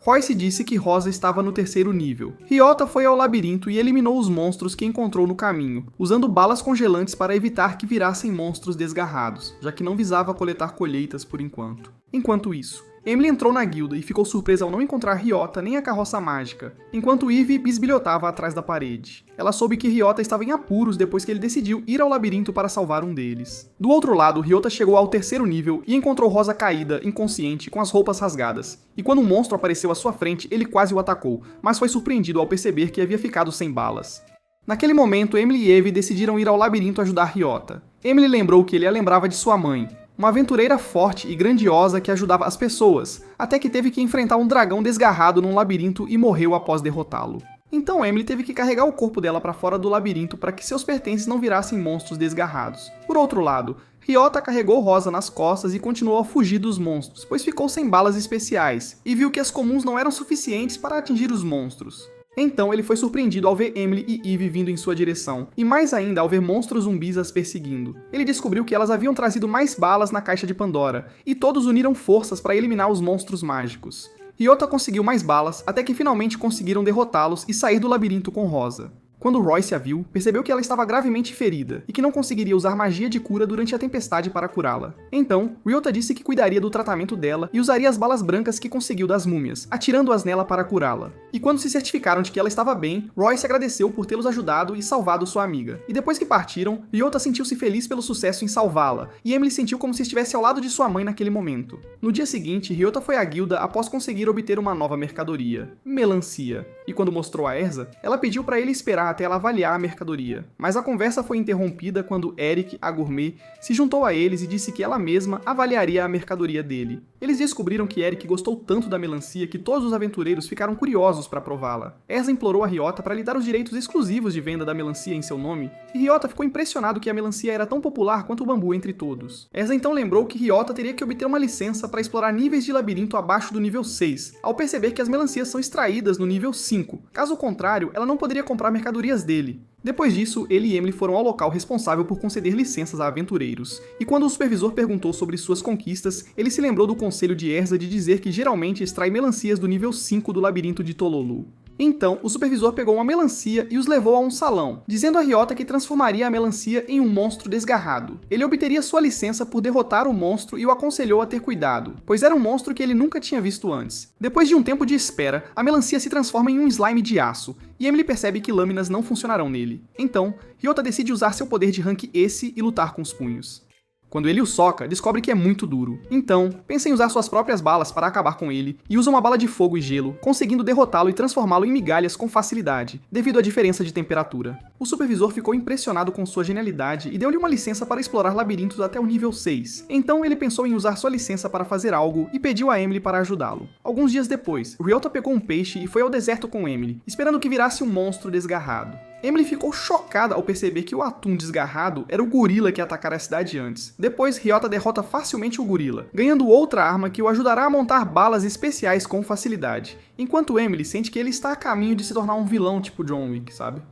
Royce disse que Rosa estava no 3º nível. Ryota foi ao labirinto e eliminou os monstros que encontrou no caminho, usando balas congelantes para evitar que virassem monstros desgarrados, já que não visava coletar colheitas por enquanto. Enquanto isso, Emily entrou na guilda e ficou surpresa ao não encontrar Ryota nem a carroça mágica, enquanto Eve bisbilhotava atrás da parede. Ela soube que Ryota estava em apuros depois que ele decidiu ir ao labirinto para salvar um deles. Do outro lado, Ryota chegou ao 3º nível e encontrou Rosa caída, inconsciente, com as roupas rasgadas. E quando um monstro apareceu à sua frente, ele quase o atacou, mas foi surpreendido ao perceber que havia ficado sem balas. Naquele momento, Emily e Eve decidiram ir ao labirinto ajudar Ryota. Emily lembrou que ele a lembrava de sua mãe, uma aventureira forte e grandiosa que ajudava as pessoas, até que teve que enfrentar um dragão desgarrado num labirinto e morreu após derrotá-lo. Então Emily teve que carregar o corpo dela para fora do labirinto para que seus pertences não virassem monstros desgarrados. Por outro lado, Ryota carregou Rosa nas costas e continuou a fugir dos monstros, pois ficou sem balas especiais, e viu que as comuns não eram suficientes para atingir os monstros. Então ele foi surpreendido ao ver Emily e Eve vindo em sua direção, e mais ainda ao ver monstros zumbis as perseguindo. Ele descobriu que elas haviam trazido mais balas na caixa de Pandora, e todos uniram forças para eliminar os monstros mágicos. Ryota conseguiu mais balas, até que finalmente conseguiram derrotá-los e sair do labirinto com Rosa. Quando Royce a viu, percebeu que ela estava gravemente ferida e que não conseguiria usar magia de cura durante a tempestade para curá-la. Então, Ryota disse que cuidaria do tratamento dela e usaria as balas brancas que conseguiu das múmias, atirando-as nela para curá-la. E quando se certificaram de que ela estava bem, Royce agradeceu por tê-los ajudado e salvado sua amiga. E depois que partiram, Ryota sentiu-se feliz pelo sucesso em salvá-la, e Emily sentiu como se estivesse ao lado de sua mãe naquele momento. No dia seguinte, Ryota foi à guilda após conseguir obter uma nova mercadoria, melancia. E quando mostrou a Erza, ela pediu para ele esperar até ela avaliar a mercadoria. Mas a conversa foi interrompida quando Eric, a gourmet, se juntou a eles e disse que ela mesma avaliaria a mercadoria dele. Eles descobriram que Eric gostou tanto da melancia que todos os aventureiros ficaram curiosos para prová-la. Erza implorou a Ryota para lhe dar os direitos exclusivos de venda da melancia em seu nome, e Ryota ficou impressionado que a melancia era tão popular quanto o bambu entre todos. Erza então lembrou que Ryota teria que obter uma licença para explorar níveis de labirinto abaixo do nível 6, ao perceber que as melancias são extraídas no nível 5. Caso contrário, ela não poderia comprar mercadorias dele. Depois disso, ele e Emily foram ao local responsável por conceder licenças a aventureiros, e quando o supervisor perguntou sobre suas conquistas, ele se lembrou do conselho de Erza de dizer que geralmente extrai melancias do nível 5 do labirinto de Tololu. Então, o supervisor pegou uma melancia e os levou a um salão, dizendo a Ryota que transformaria a melancia em um monstro desgarrado. Ele obteria sua licença por derrotar o monstro e o aconselhou a ter cuidado, pois era um monstro que ele nunca tinha visto antes. Depois de um tempo de espera, a melancia se transforma em um slime de aço, e Emily percebe que lâminas não funcionarão nele. Então, Ryota decide usar seu poder de rank S e lutar com os punhos. Quando ele o soca, descobre que é muito duro. Então, pensa em usar suas próprias balas para acabar com ele, e usa uma bala de fogo e gelo, conseguindo derrotá-lo e transformá-lo em migalhas com facilidade, devido à diferença de temperatura. O supervisor ficou impressionado com sua genialidade e deu-lhe uma licença para explorar labirintos até o nível 6. Então ele pensou em usar sua licença para fazer algo e pediu a Emily para ajudá-lo. Alguns dias depois, Ryota pegou um peixe e foi ao deserto com Emily, esperando que virasse um monstro desgarrado. Emily ficou chocada ao perceber que o atum desgarrado era o gorila que atacara a cidade antes. Depois, Ryota derrota facilmente o gorila, ganhando outra arma que o ajudará a montar balas especiais com facilidade, enquanto Emily sente que ele está a caminho de se tornar um vilão tipo John Wick, sabe?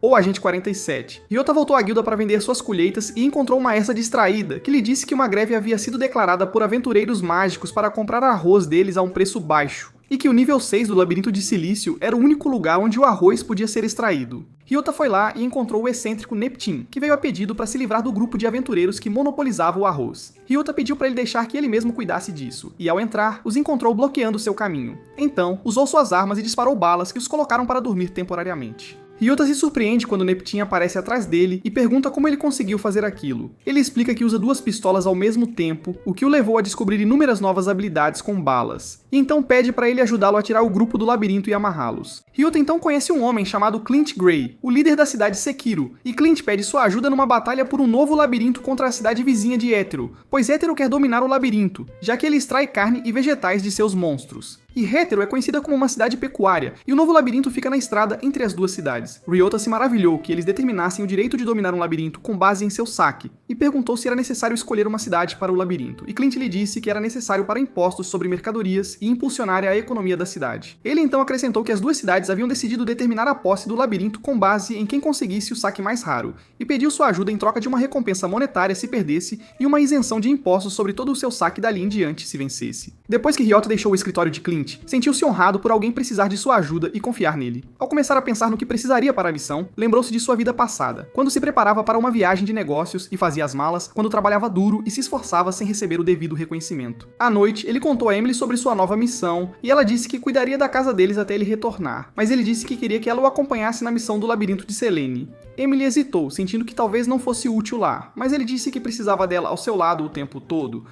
O Agente 47. Ryota voltou à guilda para vender suas colheitas e encontrou uma essa distraída, que lhe disse que uma greve havia sido declarada por aventureiros mágicos para comprar arroz deles a um preço baixo, e que o nível 6 do labirinto de silício era o único lugar onde o arroz podia ser extraído. Ryota foi lá e encontrou o excêntrico Neptune, que veio a pedido para se livrar do grupo de aventureiros que monopolizava o arroz. Ryota pediu para ele deixar que ele mesmo cuidasse disso, e ao entrar, os encontrou bloqueando seu caminho. Então, usou suas armas e disparou balas que os colocaram para dormir temporariamente. Ryota se surpreende quando Neptune aparece atrás dele e pergunta como ele conseguiu fazer aquilo. Ele explica que usa duas pistolas ao mesmo tempo, o que o levou a descobrir inúmeras novas habilidades com balas, e então pede para ele ajudá-lo a tirar o grupo do labirinto e amarrá-los. Ryota então conhece um homem chamado Clint Gray, o líder da cidade Sekiro, e Clint pede sua ajuda numa batalha por um novo labirinto contra a cidade vizinha de Hétero, pois Hétero quer dominar o labirinto, já que ele extrai carne e vegetais de seus monstros. E Hétero é conhecida como uma cidade pecuária, e o novo labirinto fica na estrada entre as duas cidades. Ryota se maravilhou que eles determinassem o direito de dominar um labirinto com base em seu saque, e perguntou se era necessário escolher uma cidade para o labirinto, e Clint lhe disse que era necessário para impostos sobre mercadorias e impulsionar a economia da cidade. Ele então acrescentou que as duas cidades haviam decidido determinar a posse do labirinto com base em quem conseguisse o saque mais raro, e pediu sua ajuda em troca de uma recompensa monetária se perdesse e uma isenção de impostos sobre todo o seu saque dali em diante se vencesse. Depois que Ryota deixou o escritório de Clint, sentiu-se honrado por alguém precisar de sua ajuda e confiar nele. Ao começar a pensar no que precisaria para a missão, lembrou-se de sua vida passada, quando se preparava para uma viagem de negócios e fazia as malas, quando trabalhava duro e se esforçava sem receber o devido reconhecimento. À noite, ele contou a Emily sobre sua nova missão, e ela disse que cuidaria da casa deles até ele retornar, mas ele disse que queria que ela o acompanhasse na missão do labirinto de Selene. Emily hesitou, sentindo que talvez não fosse útil lá, mas ele disse que precisava dela ao seu lado o tempo todo.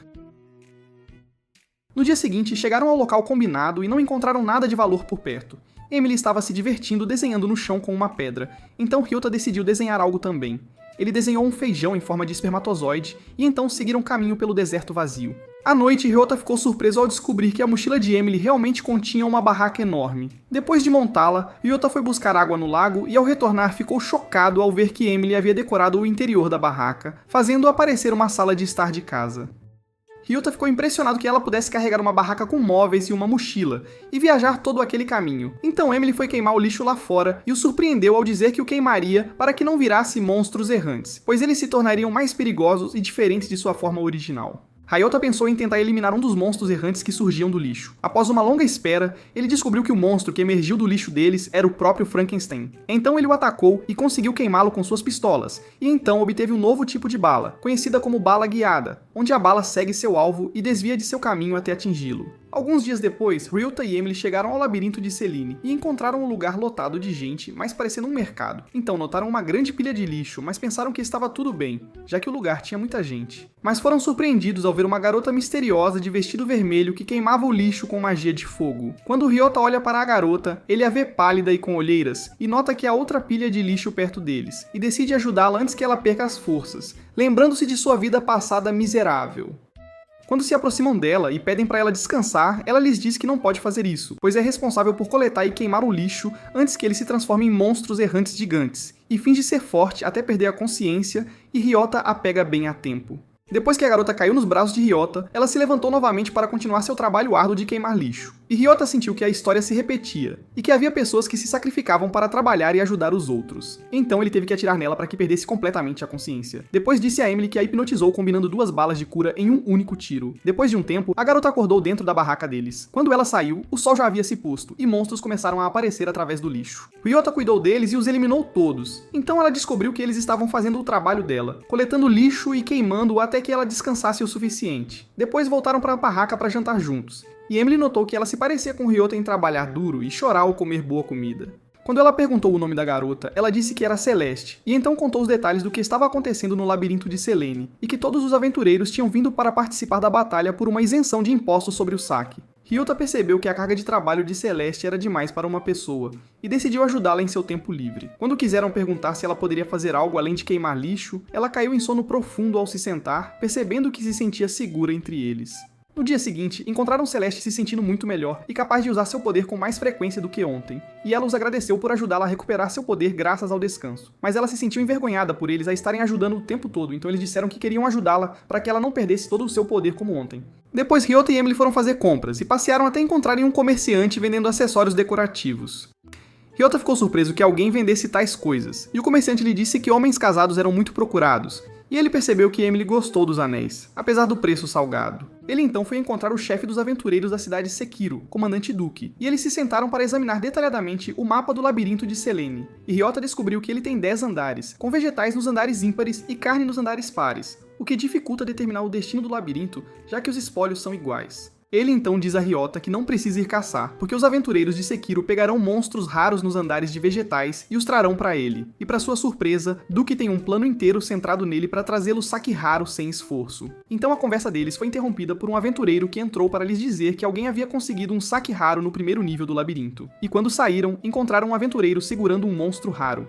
No dia seguinte, chegaram ao local combinado e não encontraram nada de valor por perto. Emily estava se divertindo desenhando no chão com uma pedra, então Ryota decidiu desenhar algo também. Ele desenhou um feijão em forma de espermatozoide e então seguiram caminho pelo deserto vazio. À noite, Ryota ficou surpreso ao descobrir que a mochila de Emily realmente continha uma barraca enorme. Depois de montá-la, Ryota foi buscar água no lago e ao retornar ficou chocado ao ver que Emily havia decorado o interior da barraca, fazendo aparecer uma sala de estar de casa. Ryota ficou impressionado que ela pudesse carregar uma barraca com móveis e uma mochila, e viajar todo aquele caminho. Então Emily foi queimar o lixo lá fora, e o surpreendeu ao dizer que o queimaria para que não virasse monstros errantes, pois eles se tornariam mais perigosos e diferentes de sua forma original. Ryota pensou em tentar eliminar um dos monstros errantes que surgiam do lixo. Após uma longa espera, ele descobriu que o monstro que emergiu do lixo deles era o próprio Frankenstein. Então ele o atacou e conseguiu queimá-lo com suas pistolas, e então obteve um novo tipo de bala, conhecida como bala guiada, onde a bala segue seu alvo e desvia de seu caminho até atingi-lo. Alguns dias depois, Ryota e Emily chegaram ao labirinto de Selene e encontraram um lugar lotado de gente, mas parecendo um mercado. Então notaram uma grande pilha de lixo, mas pensaram que estava tudo bem, já que o lugar tinha muita gente. Mas foram surpreendidos ao ver uma garota misteriosa de vestido vermelho que queimava o lixo com magia de fogo. Quando Ryota olha para a garota, ele a vê pálida e com olheiras, e nota que há outra pilha de lixo perto deles, e decide ajudá-la antes que ela perca as forças, lembrando-se de sua vida passada miserável. Quando se aproximam dela e pedem para ela descansar, ela lhes diz que não pode fazer isso, pois é responsável por coletar e queimar o lixo antes que ele se transforme em monstros errantes gigantes, e finge ser forte até perder a consciência, e Ryota a pega bem a tempo. Depois que a garota caiu nos braços de Ryota, ela se levantou novamente para continuar seu trabalho árduo de queimar lixo. E Ryota sentiu que a história se repetia, e que havia pessoas que se sacrificavam para trabalhar e ajudar os outros. Então ele teve que atirar nela para que perdesse completamente a consciência. Depois disse a Emily que a hipnotizou combinando 2 balas de cura em um único tiro. Depois de um tempo, a garota acordou dentro da barraca deles. Quando ela saiu, o sol já havia se posto, e monstros começaram a aparecer através do lixo. Ryota cuidou deles e os eliminou todos. Então ela descobriu que eles estavam fazendo o trabalho dela, coletando lixo e queimando-o até que ela descansasse o suficiente. Depois voltaram para a barraca para jantar juntos, e Emily notou que ela se parecia com Ryota em trabalhar duro e chorar ao comer boa comida. Quando ela perguntou o nome da garota, ela disse que era Celeste, e então contou os detalhes do que estava acontecendo no labirinto de Selene, e que todos os aventureiros tinham vindo para participar da batalha por uma isenção de impostos sobre o saque. Ryota percebeu que a carga de trabalho de Celeste era demais para uma pessoa, e decidiu ajudá-la em seu tempo livre. Quando quiseram perguntar se ela poderia fazer algo além de queimar lixo, ela caiu em sono profundo ao se sentar, percebendo que se sentia segura entre eles. No dia seguinte, encontraram Celeste se sentindo muito melhor e capaz de usar seu poder com mais frequência do que ontem, e ela os agradeceu por ajudá-la a recuperar seu poder graças ao descanso. Mas ela se sentiu envergonhada por eles a estarem ajudando o tempo todo, então eles disseram que queriam ajudá-la para que ela não perdesse todo o seu poder como ontem. Depois, Ryota e Emily foram fazer compras e passearam até encontrarem um comerciante vendendo acessórios decorativos. Ryota ficou surpreso que alguém vendesse tais coisas, e o comerciante lhe disse que homens casados eram muito procurados, e ele percebeu que Emily gostou dos anéis, apesar do preço salgado. Ele então foi encontrar o chefe dos aventureiros da cidade Sekiro, Comandante Duke, e eles se sentaram para examinar detalhadamente o mapa do labirinto de Selene. E Ryota descobriu que ele tem 10 andares, com vegetais nos andares ímpares e carne nos andares pares, o que dificulta determinar o destino do labirinto, já que os espólios são iguais. Ele então diz a Ryota que não precisa ir caçar, porque os aventureiros de Sekiro pegarão monstros raros nos andares de vegetais e os trarão para ele. E para sua surpresa, Duke tem um plano inteiro centrado nele para trazê-lo saque raro sem esforço. Então a conversa deles foi interrompida por um aventureiro que entrou para lhes dizer que alguém havia conseguido um saque raro no primeiro nível do labirinto. E quando saíram, encontraram um aventureiro segurando um monstro raro.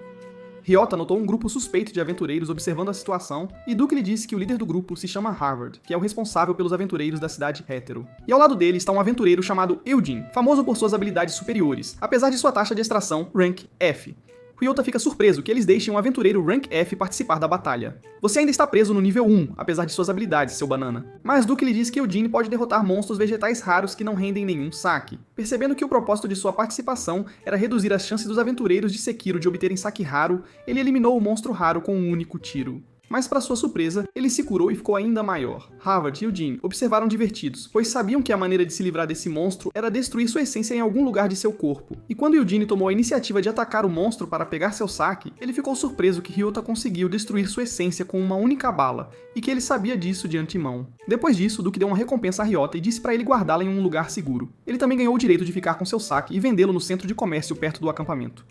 Ryota notou um grupo suspeito de aventureiros observando a situação, e Duke lhe disse que o líder do grupo se chama Harvard, que é o responsável pelos aventureiros da cidade Hétero. E ao lado dele está um aventureiro chamado Eugene, famoso por suas habilidades superiores, apesar de sua taxa de extração Rank F. Ryota fica surpreso que eles deixem um aventureiro Rank F participar da batalha. Você ainda está preso no nível 1, apesar de suas habilidades, seu banana. Mas Duke lhe diz que Eugene pode derrotar monstros vegetais raros que não rendem nenhum saque. Percebendo que o propósito de sua participação era reduzir as chances dos aventureiros de Sekiro de obterem saque raro, ele eliminou o monstro raro com um único tiro. Mas para sua surpresa, ele se curou e ficou ainda maior. Harvard e Eugene observaram divertidos, pois sabiam que a maneira de se livrar desse monstro era destruir sua essência em algum lugar de seu corpo. E quando Eugene tomou a iniciativa de atacar o monstro para pegar seu saque, ele ficou surpreso que Ryota conseguiu destruir sua essência com uma única bala, e que ele sabia disso de antemão. Depois disso, Duke deu uma recompensa a Ryota e disse para ele guardá-la em um lugar seguro. Ele também ganhou o direito de ficar com seu saque e vendê-lo no centro de comércio perto do acampamento.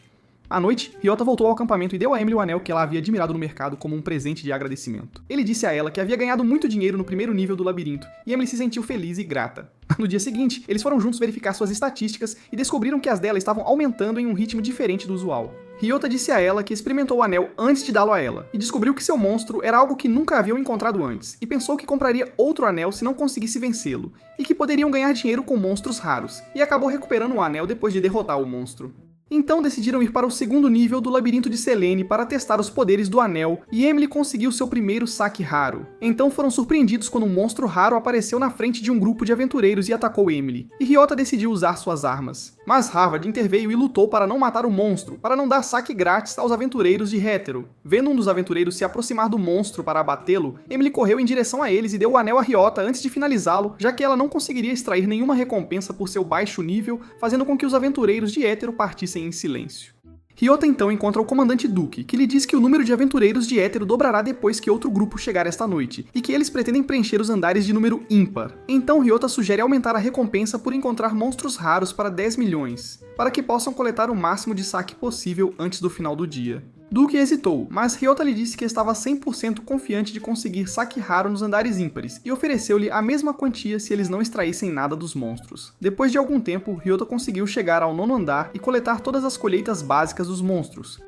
À noite, Ryota voltou ao acampamento e deu a Emily o anel que ela havia admirado no mercado como um presente de agradecimento. Ele disse a ela que havia ganhado muito dinheiro no primeiro nível do labirinto, e Emily se sentiu feliz e grata. No dia seguinte, eles foram juntos verificar suas estatísticas e descobriram que as dela estavam aumentando em um ritmo diferente do usual. Ryota disse a ela que experimentou o anel antes de dá-lo a ela, e descobriu que seu monstro era algo que nunca haviam encontrado antes, e pensou que compraria outro anel se não conseguisse vencê-lo, e que poderiam ganhar dinheiro com monstros raros, e acabou recuperando o anel depois de derrotar o monstro. Então decidiram ir para o segundo nível do labirinto de Selene para testar os poderes do anel, e Emily conseguiu seu primeiro saque raro. Então foram surpreendidos quando um monstro raro apareceu na frente de um grupo de aventureiros e atacou Emily, e Ryota decidiu usar suas armas. Mas Harvard interveio e lutou para não matar o monstro, para não dar saque grátis aos aventureiros de Hétero. Vendo um dos aventureiros se aproximar do monstro para abatê-lo, Emily correu em direção a eles e deu o anel a Ryota antes de finalizá-lo, já que ela não conseguiria extrair nenhuma recompensa por seu baixo nível, fazendo com que os aventureiros de Hétero partissem em silêncio. Ryota então encontra o comandante Duke, que lhe diz que o número de aventureiros de Hétero dobrará depois que outro grupo chegar esta noite, e que eles pretendem preencher os andares de número ímpar. Então Ryota sugere aumentar a recompensa por encontrar monstros raros para 10 milhões, para que possam coletar o máximo de saque possível antes do final do dia. Duke hesitou, mas Ryota lhe disse que estava 100% confiante de conseguir saque raro nos andares ímpares, e ofereceu-lhe a mesma quantia se eles não extraíssem nada dos monstros. Depois de algum tempo, Ryota conseguiu chegar ao 9º andar e coletar todas as colheitas básicas dos monstros.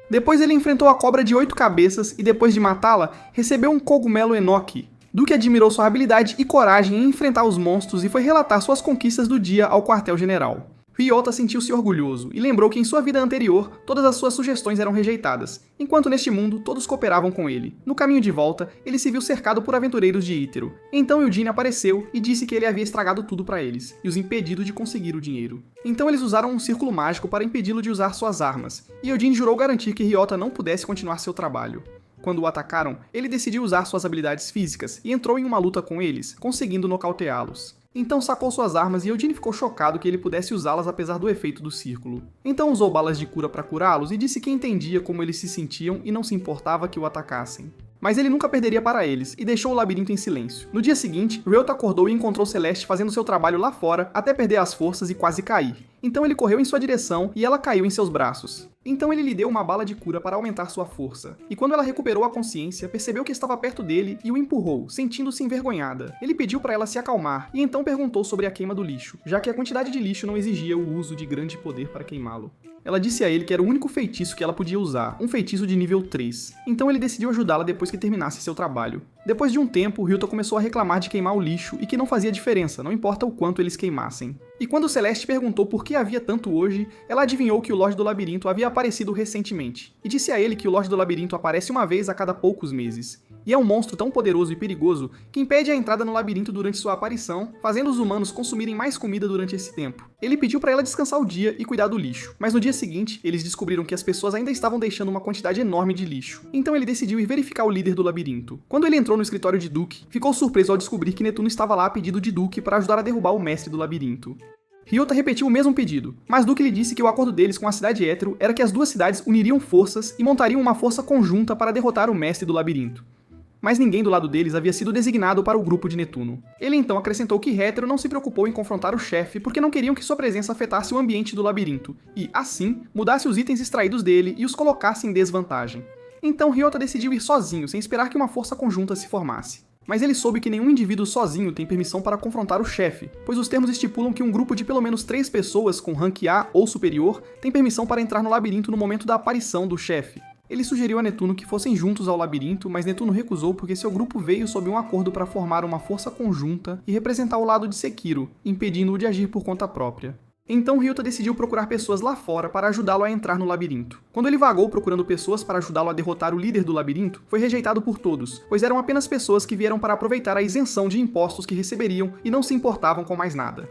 Depois ele enfrentou a cobra de 8 cabeças e depois de matá-la, recebeu um cogumelo Enoki. Duke admirou sua habilidade e coragem em enfrentar os monstros e foi relatar suas conquistas do dia ao quartel-general. Ryota sentiu-se orgulhoso e lembrou que em sua vida anterior todas as suas sugestões eram rejeitadas, enquanto neste mundo todos cooperavam com ele. No caminho de volta, ele se viu cercado por aventureiros de Hétero. Então Eugene apareceu e disse que ele havia estragado tudo para eles, e os impedido de conseguir o dinheiro. Então eles usaram um círculo mágico para impedi-lo de usar suas armas, e Eugene jurou garantir que Ryota não pudesse continuar seu trabalho. Quando o atacaram, ele decidiu usar suas habilidades físicas e entrou em uma luta com eles, conseguindo nocauteá-los. Então sacou suas armas e Eugene ficou chocado que ele pudesse usá-las apesar do efeito do círculo. Então usou balas de cura para curá-los e disse que entendia como eles se sentiam e não se importava que o atacassem. Mas ele nunca perderia para eles, e deixou o labirinto em silêncio. No dia seguinte, Ryota acordou e encontrou Celeste fazendo seu trabalho lá fora até perder as forças e quase cair. Então ele correu em sua direção e ela caiu em seus braços. Então ele lhe deu uma bala de cura para aumentar sua força. E quando ela recuperou a consciência, percebeu que estava perto dele e o empurrou, sentindo-se envergonhada. Ele pediu para ela se acalmar e então perguntou sobre a queima do lixo, já que a quantidade de lixo não exigia o uso de grande poder para queimá-lo. Ela disse a ele que era o único feitiço que ela podia usar, um feitiço de nível 3. Então ele decidiu ajudá-la depois que terminasse seu trabalho. Depois de um tempo, Ryota começou a reclamar de queimar o lixo e que não fazia diferença, não importa o quanto eles queimassem. E quando Celeste perguntou por que havia tanto hoje, ela adivinhou que o Lorde do Labirinto havia aparecido recentemente, e disse a ele que o Lorde do Labirinto aparece uma vez a cada poucos meses. E é um monstro tão poderoso e perigoso que impede a entrada no labirinto durante sua aparição, fazendo os humanos consumirem mais comida durante esse tempo. Ele pediu para ela descansar o dia e cuidar do lixo, mas no dia seguinte, eles descobriram que as pessoas ainda estavam deixando uma quantidade enorme de lixo. Então ele decidiu ir verificar o líder do labirinto. Quando ele entrou no escritório de Duke, ficou surpreso ao descobrir que Netuno estava lá a pedido de Duke para ajudar a derrubar o mestre do labirinto. Ryota repetiu o mesmo pedido, mas Duke lhe disse que o acordo deles com a cidade Hétero era que as duas cidades uniriam forças e montariam uma força conjunta para derrotar o mestre do labirinto. Mas ninguém do lado deles havia sido designado para o grupo de Netuno. Ele então acrescentou que Hétero não se preocupou em confrontar o chefe porque não queriam que sua presença afetasse o ambiente do labirinto, e, assim, mudasse os itens extraídos dele e os colocasse em desvantagem. Então Ryota decidiu ir sozinho, sem esperar que uma força conjunta se formasse. Mas ele soube que nenhum indivíduo sozinho tem permissão para confrontar o chefe, pois os termos estipulam que um grupo de pelo menos 3 pessoas com rank A ou superior tem permissão para entrar no labirinto no momento da aparição do chefe. Ele sugeriu a Netuno que fossem juntos ao labirinto, mas Netuno recusou porque seu grupo veio sob um acordo para formar uma força conjunta e representar o lado de Sekiro, impedindo-o de agir por conta própria. Então Ryota decidiu procurar pessoas lá fora para ajudá-lo a entrar no labirinto. Quando ele vagou procurando pessoas para ajudá-lo a derrotar o líder do labirinto, foi rejeitado por todos, pois eram apenas pessoas que vieram para aproveitar a isenção de impostos que receberiam e não se importavam com mais nada.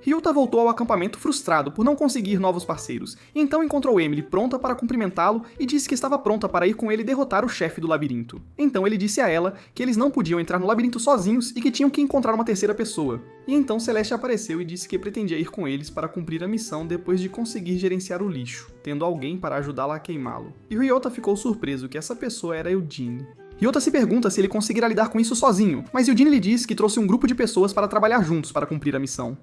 Ryota voltou ao acampamento frustrado por não conseguir novos parceiros, e então encontrou Emily pronta para cumprimentá-lo e disse que estava pronta para ir com ele derrotar o chefe do labirinto. Então ele disse a ela que eles não podiam entrar no labirinto sozinhos e que tinham que encontrar uma terceira pessoa. E então Celeste apareceu e disse que pretendia ir com eles para cumprir a missão depois de conseguir gerenciar o lixo, tendo alguém para ajudá-la a queimá-lo. E Ryota ficou surpreso que essa pessoa era Eugene. Ryota se pergunta se ele conseguirá lidar com isso sozinho, mas Eugene lhe diz que trouxe um grupo de pessoas para trabalhar juntos para cumprir a missão.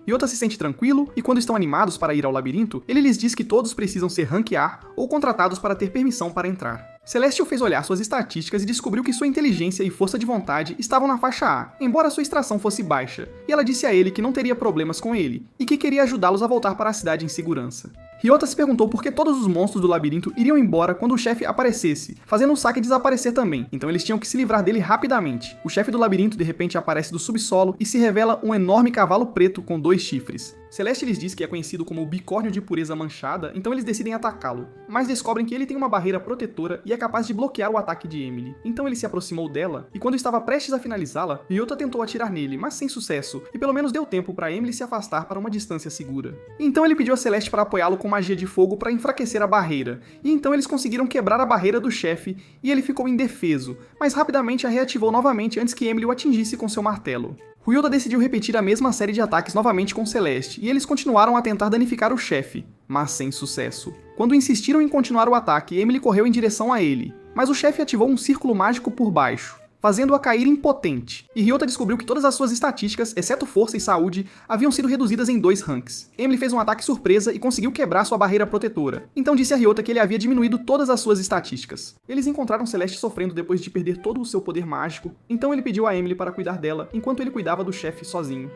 Ryota se sente tranquilo e quando estão animados para ir ao labirinto, ele lhes diz que todos precisam ser rank A ou contratados para ter permissão para entrar. Celeste o fez olhar suas estatísticas e descobriu que sua inteligência e força de vontade estavam na faixa A, embora sua extração fosse baixa, e ela disse a ele que não teria problemas com ele, e que queria ajudá-los a voltar para a cidade em segurança. Ryota se perguntou por que todos os monstros do labirinto iriam embora quando o chefe aparecesse, fazendo o Saki desaparecer também, então eles tinham que se livrar dele rapidamente. O chefe do labirinto de repente aparece do subsolo e se revela um enorme cavalo preto com 2 chifres. Celeste lhes diz que é conhecido como o bicórnio de pureza manchada, então eles decidem atacá-lo, mas descobrem que ele tem uma barreira protetora e é capaz de bloquear o ataque de Emily. Então ele se aproximou dela, e quando estava prestes a finalizá-la, Ryota tentou atirar nele, mas sem sucesso, e pelo menos deu tempo para Emily se afastar para uma distância segura. Então ele pediu a Celeste para apoiá-lo com magia de fogo para enfraquecer a barreira, e então eles conseguiram quebrar a barreira do chefe, e ele ficou indefeso, mas rapidamente a reativou novamente antes que Emily o atingisse com seu martelo. Ryota decidiu repetir a mesma série de ataques novamente com Celeste, e eles continuaram a tentar danificar o chefe, mas sem sucesso. Quando insistiram em continuar o ataque, Emily correu em direção a ele, mas o chefe ativou um círculo mágico por baixo, fazendo-a cair impotente, e Ryota descobriu que todas as suas estatísticas, exceto força e saúde, haviam sido reduzidas em 2 ranks. Emily fez um ataque surpresa e conseguiu quebrar sua barreira protetora, então disse a Ryota que ele havia diminuído todas as suas estatísticas. Eles encontraram Celeste sofrendo depois de perder todo o seu poder mágico, então ele pediu a Emily para cuidar dela, enquanto ele cuidava do chefe sozinho.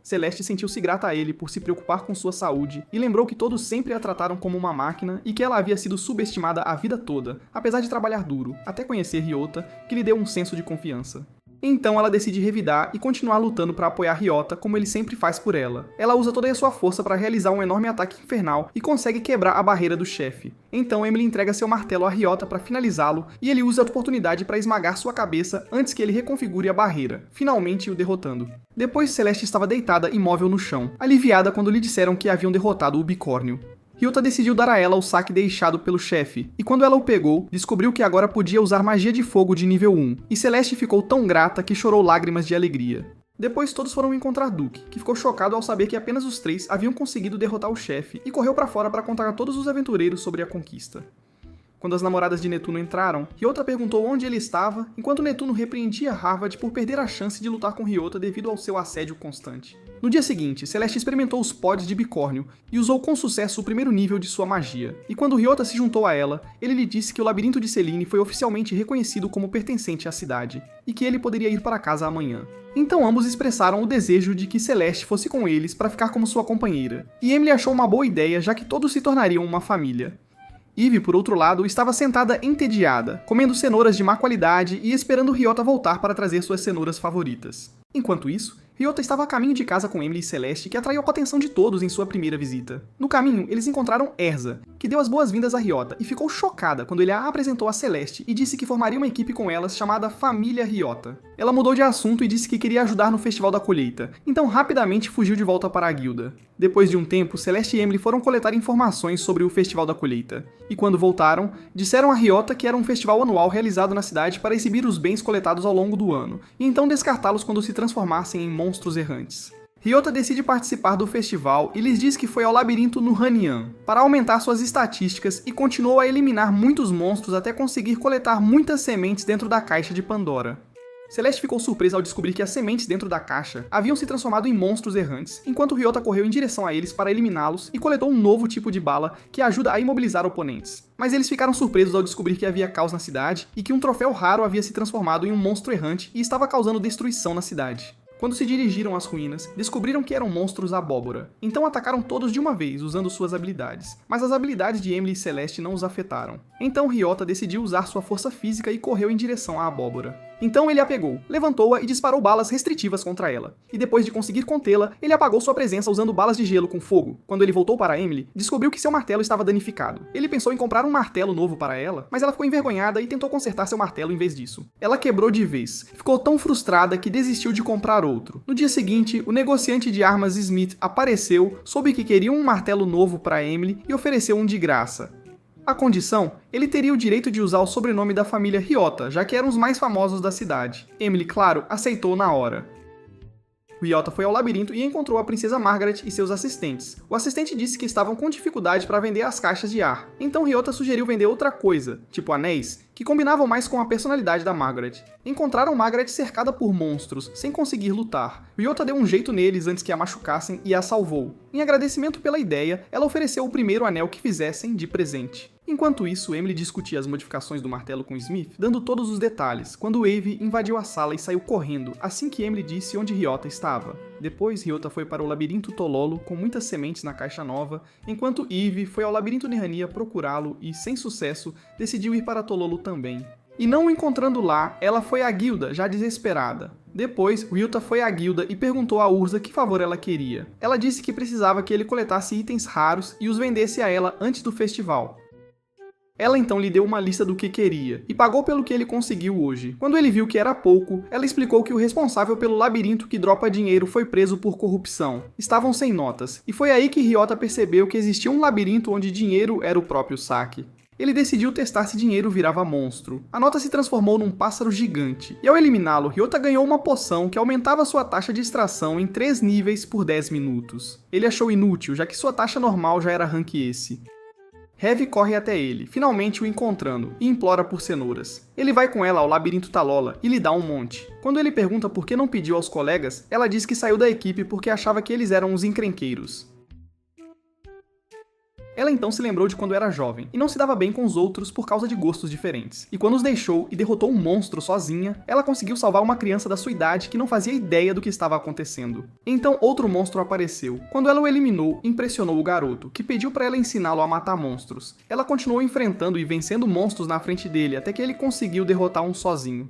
Celeste sentiu-se grata a ele por se preocupar com sua saúde e lembrou que todos sempre a trataram como uma máquina e que ela havia sido subestimada a vida toda, apesar de trabalhar duro, até conhecer Ryota, que lhe deu um senso de confiança. Então ela decide revidar e continuar lutando para apoiar Ryota como ele sempre faz por ela. Ela usa toda a sua força para realizar um enorme ataque infernal e consegue quebrar a barreira do chefe. Então Emily entrega seu martelo a Ryota para finalizá-lo e ele usa a oportunidade para esmagar sua cabeça antes que ele reconfigure a barreira, finalmente o derrotando. Depois Celeste estava deitada imóvel no chão, aliviada quando lhe disseram que haviam derrotado o bicórnio. Ryota decidiu dar a ela o saque deixado pelo chefe, e quando ela o pegou, descobriu que agora podia usar magia de fogo de nível 1, e Celeste ficou tão grata que chorou lágrimas de alegria. Depois todos foram encontrar Duke, que ficou chocado ao saber que apenas os 3 haviam conseguido derrotar o chefe, e correu para fora para contar a todos os aventureiros sobre a conquista. Quando as namoradas de Netuno entraram, Ryota perguntou onde ele estava, enquanto Netuno repreendia Harvard por perder a chance de lutar com Ryota devido ao seu assédio constante. No dia seguinte, Celeste experimentou os pods de bicórnio e usou com sucesso o primeiro nível de sua magia. E quando Ryota se juntou a ela, ele lhe disse que o labirinto de Selene foi oficialmente reconhecido como pertencente à cidade, e que ele poderia ir para casa amanhã. Então ambos expressaram o desejo de que Celeste fosse com eles para ficar como sua companheira, e Emily achou uma boa ideia já que todos se tornariam uma família. Eve, por outro lado, estava sentada entediada, comendo cenouras de má qualidade e esperando Ryota voltar para trazer suas cenouras favoritas. Enquanto isso, Ryota estava a caminho de casa com Emily e Celeste, que atraiu a atenção de todos em sua primeira visita. No caminho, eles encontraram Erza, que deu as boas-vindas a Ryota e ficou chocada quando ele a apresentou a Celeste e disse que formaria uma equipe com elas chamada Família Ryota. Ela mudou de assunto e disse que queria ajudar no Festival da Colheita, então rapidamente fugiu de volta para a guilda. Depois de um tempo, Celeste e Emily foram coletar informações sobre o Festival da Colheita, e quando voltaram, disseram a Ryota que era um festival anual realizado na cidade para exibir os bens coletados ao longo do ano, e então descartá-los quando se transformassem em monstros errantes. Ryota decide participar do festival e lhes diz que foi ao labirinto no Hanian para aumentar suas estatísticas e continuou a eliminar muitos monstros até conseguir coletar muitas sementes dentro da caixa de Pandora. Celeste ficou surpresa ao descobrir que as sementes dentro da caixa haviam se transformado em monstros errantes, enquanto Ryota correu em direção a eles para eliminá-los e coletou um novo tipo de bala que ajuda a imobilizar oponentes. Mas eles ficaram surpresos ao descobrir que havia caos na cidade e que um troféu raro havia se transformado em um monstro errante e estava causando destruição na cidade. Quando se dirigiram às ruínas, descobriram que eram monstros abóbora, então atacaram todos de uma vez, usando suas habilidades. Mas as habilidades de Emily e Celeste não os afetaram. Então Ryota decidiu usar sua força física e correu em direção à abóbora. Então ele a pegou, levantou-a e disparou balas restritivas contra ela. E depois de conseguir contê-la, ele apagou sua presença usando balas de gelo com fogo. Quando ele voltou para Emily, descobriu que seu martelo estava danificado. Ele pensou em comprar um martelo novo para ela, mas ela ficou envergonhada e tentou consertar seu martelo em vez disso. Ela quebrou de vez. Ficou tão frustrada que desistiu de comprar outro. No dia seguinte, o negociante de armas Smith apareceu, soube que queria um martelo novo para Emily e ofereceu um de graça. A condição, ele teria o direito de usar o sobrenome da família Ryota, já que eram os mais famosos da cidade. Emily, claro, aceitou na hora. Ryota foi ao labirinto e encontrou a princesa Margaret e seus assistentes. O assistente disse que estavam com dificuldade para vender as caixas de ar, então Ryota sugeriu vender outra coisa, tipo anéis, que combinavam mais com a personalidade da Margaret. Encontraram Margaret cercada por monstros, sem conseguir lutar. Ryota deu um jeito neles antes que a machucassem e a salvou. Em agradecimento pela ideia, ela ofereceu o primeiro anel que fizessem de presente. Enquanto isso, Emily discutia as modificações do martelo com Smith, dando todos os detalhes, quando Eve invadiu a sala e saiu correndo, assim que Emily disse onde Ryota estava. Depois, Ryota foi para o labirinto Tololo com muitas sementes na caixa nova, enquanto Eve foi ao labirinto Nehania procurá-lo e, sem sucesso, decidiu ir para Tololo também. E não o encontrando lá, ela foi à guilda, já desesperada. Depois, Ryota foi à guilda e perguntou a Urza que favor ela queria. Ela disse que precisava que ele coletasse itens raros e os vendesse a ela antes do festival. Ela então lhe deu uma lista do que queria, e pagou pelo que ele conseguiu hoje. Quando ele viu que era pouco, ela explicou que o responsável pelo labirinto que dropa dinheiro foi preso por corrupção. Estavam sem notas, e foi aí que Ryota percebeu que existia um labirinto onde dinheiro era o próprio saque. Ele decidiu testar se dinheiro virava monstro. A nota se transformou num pássaro gigante, e ao eliminá-lo, Ryota ganhou uma poção que aumentava sua taxa de extração em 3 níveis por 10 minutos. Ele achou inútil, já que sua taxa normal já era rank S. Heavy corre até ele, finalmente o encontrando, e implora por cenouras. Ele vai com ela ao labirinto Talola e lhe dá um monte. Quando ele pergunta por que não pediu aos colegas, ela diz que saiu da equipe porque achava que eles eram os encrenqueiros. Ela então se lembrou de quando era jovem, e não se dava bem com os outros por causa de gostos diferentes. E quando os deixou e derrotou um monstro sozinha, ela conseguiu salvar uma criança da sua idade que não fazia ideia do que estava acontecendo. Então outro monstro apareceu. Quando ela o eliminou, impressionou o garoto, que pediu para ela ensiná-lo a matar monstros. Ela continuou enfrentando e vencendo monstros na frente dele, até que ele conseguiu derrotar um sozinho.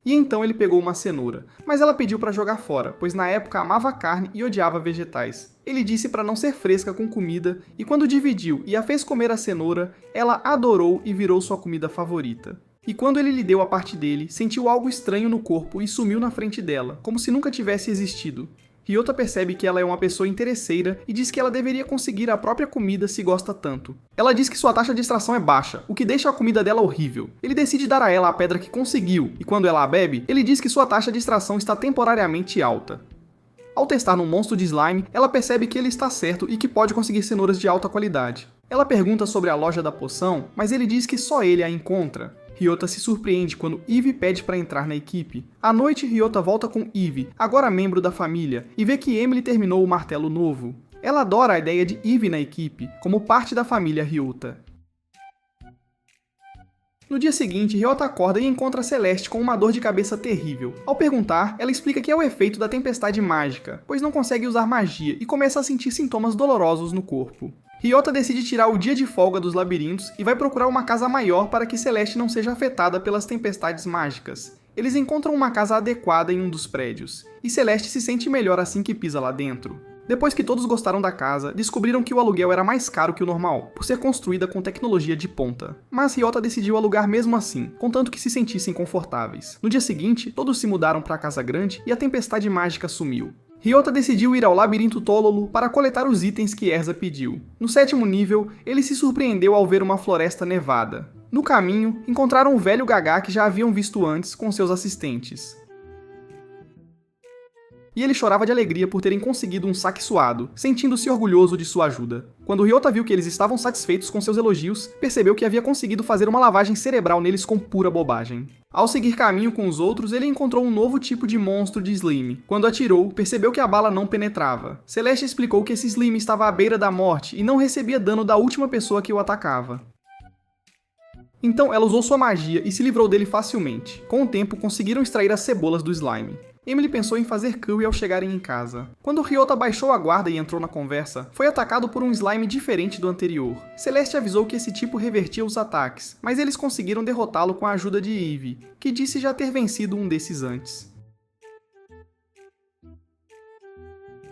E então ele pegou uma cenoura, mas ela pediu para jogar fora, pois na época amava carne e odiava vegetais. Ele disse para não ser fresca com comida, e quando dividiu e a fez comer a cenoura, ela adorou e virou sua comida favorita. E quando ele lhe deu a parte dele, sentiu algo estranho no corpo e sumiu na frente dela, como se nunca tivesse existido. Ryota percebe que ela é uma pessoa interesseira e diz que ela deveria conseguir a própria comida se gosta tanto. Ela diz que sua taxa de extração é baixa, o que deixa a comida dela horrível. Ele decide dar a ela a pedra que conseguiu, e quando ela a bebe, ele diz que sua taxa de extração está temporariamente alta. Ao testar num monstro de slime, ela percebe que ele está certo e que pode conseguir cenouras de alta qualidade. Ela pergunta sobre a loja da poção, mas ele diz que só ele a encontra. Ryota se surpreende quando Eve pede para entrar na equipe. À noite, Ryota volta com Eve, agora membro da família, e vê que Emily terminou o martelo novo. Ela adora a ideia de Eve na equipe, como parte da família Ryota. No dia seguinte, Ryota acorda e encontra Celeste com uma dor de cabeça terrível. Ao perguntar, ela explica que é o efeito da tempestade mágica, pois não consegue usar magia e começa a sentir sintomas dolorosos no corpo. Ryota decide tirar o dia de folga dos labirintos e vai procurar uma casa maior para que Celeste não seja afetada pelas tempestades mágicas. Eles encontram uma casa adequada em um dos prédios, e Celeste se sente melhor assim que pisa lá dentro. Depois que todos gostaram da casa, descobriram que o aluguel era mais caro que o normal, por ser construída com tecnologia de ponta. Mas Ryota decidiu alugar mesmo assim, contanto que se sentissem confortáveis. No dia seguinte, todos se mudaram para a casa grande e a tempestade mágica sumiu. Ryota decidiu ir ao labirinto Tololo para coletar os itens que Erza pediu. No 7º nível, ele se surpreendeu ao ver uma floresta nevada. No caminho, encontraram o velho Gaga que já haviam visto antes com seus assistentes. E ele chorava de alegria por terem conseguido um saque suado, sentindo-se orgulhoso de sua ajuda. Quando Ryota viu que eles estavam satisfeitos com seus elogios, percebeu que havia conseguido fazer uma lavagem cerebral neles com pura bobagem. Ao seguir caminho com os outros, ele encontrou um novo tipo de monstro de slime. Quando atirou, percebeu que a bala não penetrava. Celeste explicou que esse slime estava à beira da morte e não recebia dano da última pessoa que o atacava. Então ela usou sua magia e se livrou dele facilmente. Com o tempo, conseguiram extrair as cebolas do slime. Emily pensou em fazer curry ao chegarem em casa. Quando Ryota baixou a guarda e entrou na conversa, foi atacado por um slime diferente do anterior. Celeste avisou que esse tipo revertia os ataques, mas eles conseguiram derrotá-lo com a ajuda de Eve, que disse já ter vencido um desses antes.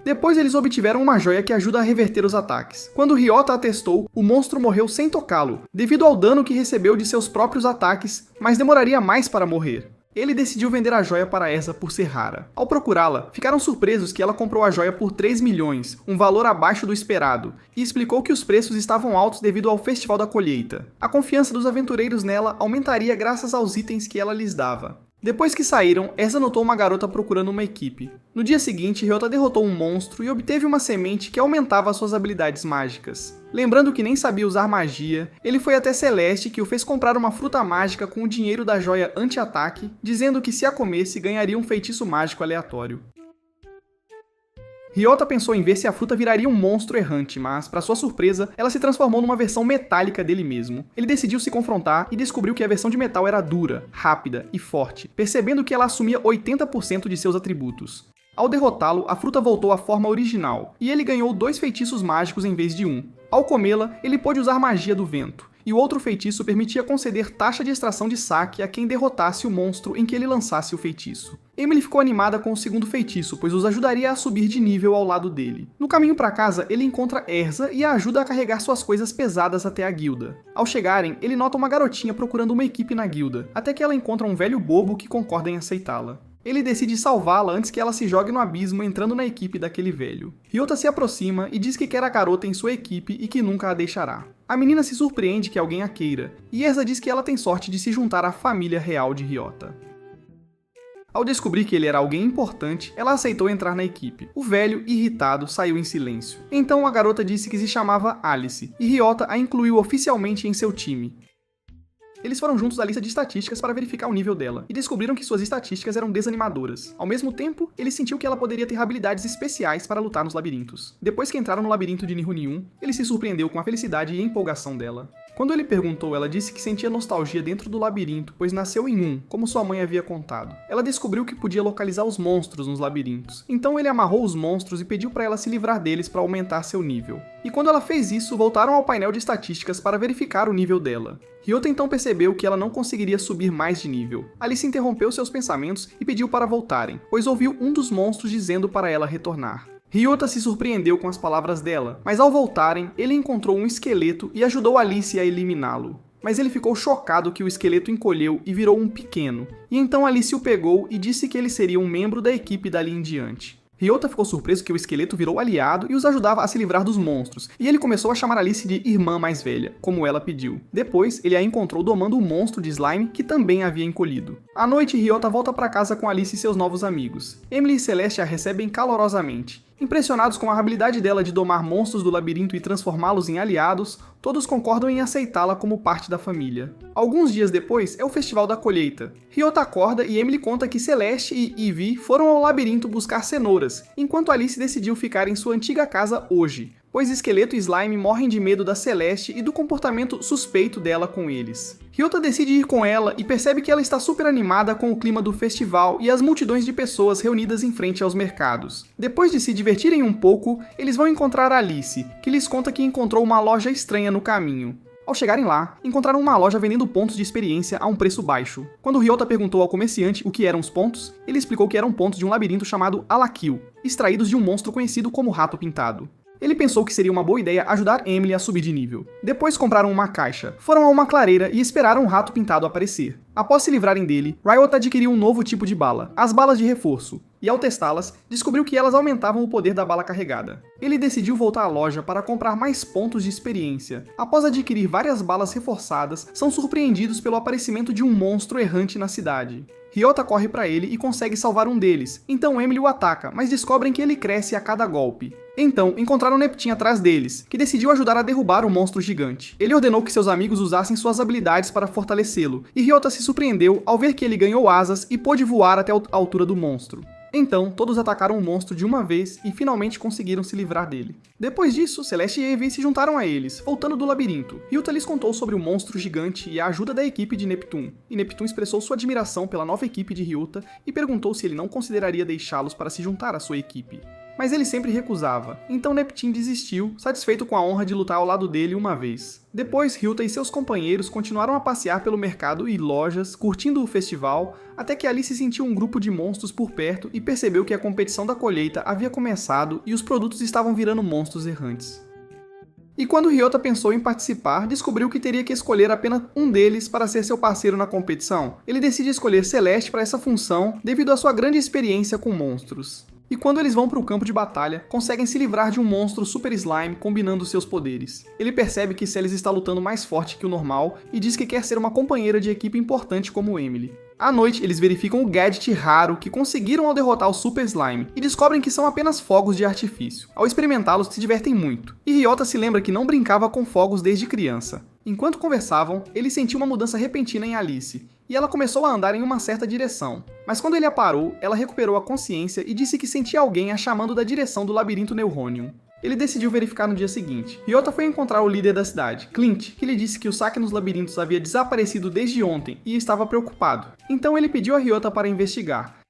Depois eles obtiveram uma joia que ajuda a reverter os ataques. Quando Ryota a testou, o monstro morreu sem tocá-lo, devido ao dano que recebeu de seus próprios ataques, mas demoraria mais para morrer. Ele decidiu vender a joia para Erza por ser rara. Ao procurá-la, ficaram surpresos que ela comprou a joia por 3 milhões, um valor abaixo do esperado, e explicou que os preços estavam altos devido ao Festival da Colheita. A confiança dos aventureiros nela aumentaria graças aos itens que ela lhes dava. Depois que saíram, Erza notou uma garota procurando uma equipe. No dia seguinte, Ryota derrotou um monstro e obteve uma semente que aumentava suas habilidades mágicas. Lembrando que nem sabia usar magia, ele foi até Celeste, que o fez comprar uma fruta mágica com o dinheiro da joia anti-ataque, dizendo que se a comesse ganharia um feitiço mágico aleatório. Ryota pensou em ver se a fruta viraria um monstro errante, mas, para sua surpresa, ela se transformou numa versão metálica dele mesmo. Ele decidiu se confrontar e descobriu que a versão de metal era dura, rápida e forte, percebendo que ela assumia 80% de seus atributos. Ao derrotá-lo, a fruta voltou à forma original, e ele ganhou 2 feitiços mágicos em vez de um. Ao comê-la, ele pôde usar magia do vento, e o outro feitiço permitia conceder taxa de extração de saque a quem derrotasse o monstro em que ele lançasse o feitiço. Emily ficou animada com o segundo feitiço, pois os ajudaria a subir de nível ao lado dele. No caminho para casa, ele encontra Erza e a ajuda a carregar suas coisas pesadas até a guilda. Ao chegarem, ele nota uma garotinha procurando uma equipe na guilda, até que ela encontra um velho bobo que concorda em aceitá-la. Ele decide salvá-la antes que ela se jogue no abismo entrando na equipe daquele velho. Ryota se aproxima e diz que quer a garota em sua equipe e que nunca a deixará. A menina se surpreende que alguém a queira, e Erza diz que ela tem sorte de se juntar à família real de Ryota. Ao descobrir que ele era alguém importante, ela aceitou entrar na equipe. O velho, irritado, saiu em silêncio. Então a garota disse que se chamava Alice, e Ryota a incluiu oficialmente em seu time. Eles foram juntos à lista de estatísticas para verificar o nível dela, e descobriram que suas estatísticas eram desanimadoras. Ao mesmo tempo, ele sentiu que ela poderia ter habilidades especiais para lutar nos labirintos. Depois que entraram no labirinto de Nihonium, ele se surpreendeu com a felicidade e empolgação dela. Quando ele perguntou, ela disse que sentia nostalgia dentro do labirinto, pois nasceu em um, como sua mãe havia contado. Ela descobriu que podia localizar os monstros nos labirintos, então ele amarrou os monstros e pediu para ela se livrar deles para aumentar seu nível. E quando ela fez isso, voltaram ao painel de estatísticas para verificar o nível dela. Ryota então percebeu que ela não conseguiria subir mais de nível. Alice interrompeu seus pensamentos e pediu para voltarem, pois ouviu um dos monstros dizendo para ela retornar. Ryota se surpreendeu com as palavras dela, mas ao voltarem, ele encontrou um esqueleto e ajudou Alice a eliminá-lo. Mas ele ficou chocado que o esqueleto encolheu e virou um pequeno, e então Alice o pegou e disse que ele seria um membro da equipe dali em diante. Ryota ficou surpreso que o esqueleto virou aliado e os ajudava a se livrar dos monstros, e ele começou a chamar Alice de irmã mais velha, como ela pediu. Depois, ele a encontrou domando um monstro de slime que também havia encolhido. À noite, Ryota volta para casa com Alice e seus novos amigos. Emily e Celeste a recebem calorosamente, Impressionados com a habilidade dela de domar monstros do labirinto e transformá-los em aliados, todos concordam em aceitá-la como parte da família. Alguns dias depois é o Festival da Colheita. Ryota acorda e Emily conta que Celeste e Ivy foram ao labirinto buscar cenouras, enquanto Alice decidiu ficar em sua antiga casa hoje, pois Esqueleto e Slime morrem de medo da Celeste e do comportamento suspeito dela com eles. Ryota decide ir com ela e percebe que ela está super animada com o clima do festival e as multidões de pessoas reunidas em frente aos mercados. Depois de se divertirem um pouco, eles vão encontrar Alice, que lhes conta que encontrou uma loja estranha no caminho. Ao chegarem lá, encontraram uma loja vendendo pontos de experiência a um preço baixo. Quando Ryota perguntou ao comerciante o que eram os pontos, ele explicou que eram pontos de um labirinto chamado Alakil, extraídos de um monstro conhecido como Rato Pintado. Ele pensou que seria uma boa ideia ajudar Emily a subir de nível. Depois compraram uma caixa, foram a uma clareira e esperaram o Rato Pintado aparecer. Após se livrarem dele, Ryota adquiriu um novo tipo de bala, as balas de reforço, e ao testá-las, descobriu que elas aumentavam o poder da bala carregada. Ele decidiu voltar à loja para comprar mais pontos de experiência. Após adquirir várias balas reforçadas, são surpreendidos pelo aparecimento de um monstro errante na cidade. Ryota corre para ele e consegue salvar um deles, então Emily o ataca, mas descobrem que ele cresce a cada golpe. Então, encontraram Neptune atrás deles, que decidiu ajudar a derrubar o monstro gigante. Ele ordenou que seus amigos usassem suas habilidades para fortalecê-lo, e Ryota se surpreendeu ao ver que ele ganhou asas e pôde voar até a altura do monstro. Então, todos atacaram o monstro de uma vez e finalmente conseguiram se livrar dele. Depois disso, Celeste e Ivy se juntaram a eles, voltando do labirinto. Ryota lhes contou sobre o monstro gigante e a ajuda da equipe de Neptune, e Neptune expressou sua admiração pela nova equipe de Ryota e perguntou se ele não consideraria deixá-los para se juntar à sua equipe. Mas ele sempre recusava, então Neptune desistiu, satisfeito com a honra de lutar ao lado dele uma vez. Depois, Ryota e seus companheiros continuaram a passear pelo mercado e lojas, curtindo o festival, até que Alice sentiu um grupo de monstros por perto e percebeu que a competição da colheita havia começado e os produtos estavam virando monstros errantes. E quando Ryota pensou em participar, descobriu que teria que escolher apenas um deles para ser seu parceiro na competição. Ele decide escolher Celeste para essa função devido à sua grande experiência com monstros. E quando eles vão para o campo de batalha, conseguem se livrar de um monstro Super Slime combinando seus poderes. Ele percebe que Celes está lutando mais forte que o normal e diz que quer ser uma companheira de equipe importante como Emily. À noite, eles verificam o gadget raro que conseguiram ao derrotar o Super Slime e descobrem que são apenas fogos de artifício. Ao experimentá-los, se divertem muito. E Ryota se lembra que não brincava com fogos desde criança. Enquanto conversavam, ele sentiu uma mudança repentina em Alice, e ela começou a andar em uma certa direção. Mas quando ele a parou, ela recuperou a consciência e disse que sentia alguém a chamando da direção do labirinto Neuronium. Ele decidiu verificar no dia seguinte. Ryota foi encontrar o líder da cidade, Clint, que lhe disse que o saque nos labirintos havia desaparecido desde ontem e estava preocupado. Então ele pediu a Ryota para investigar.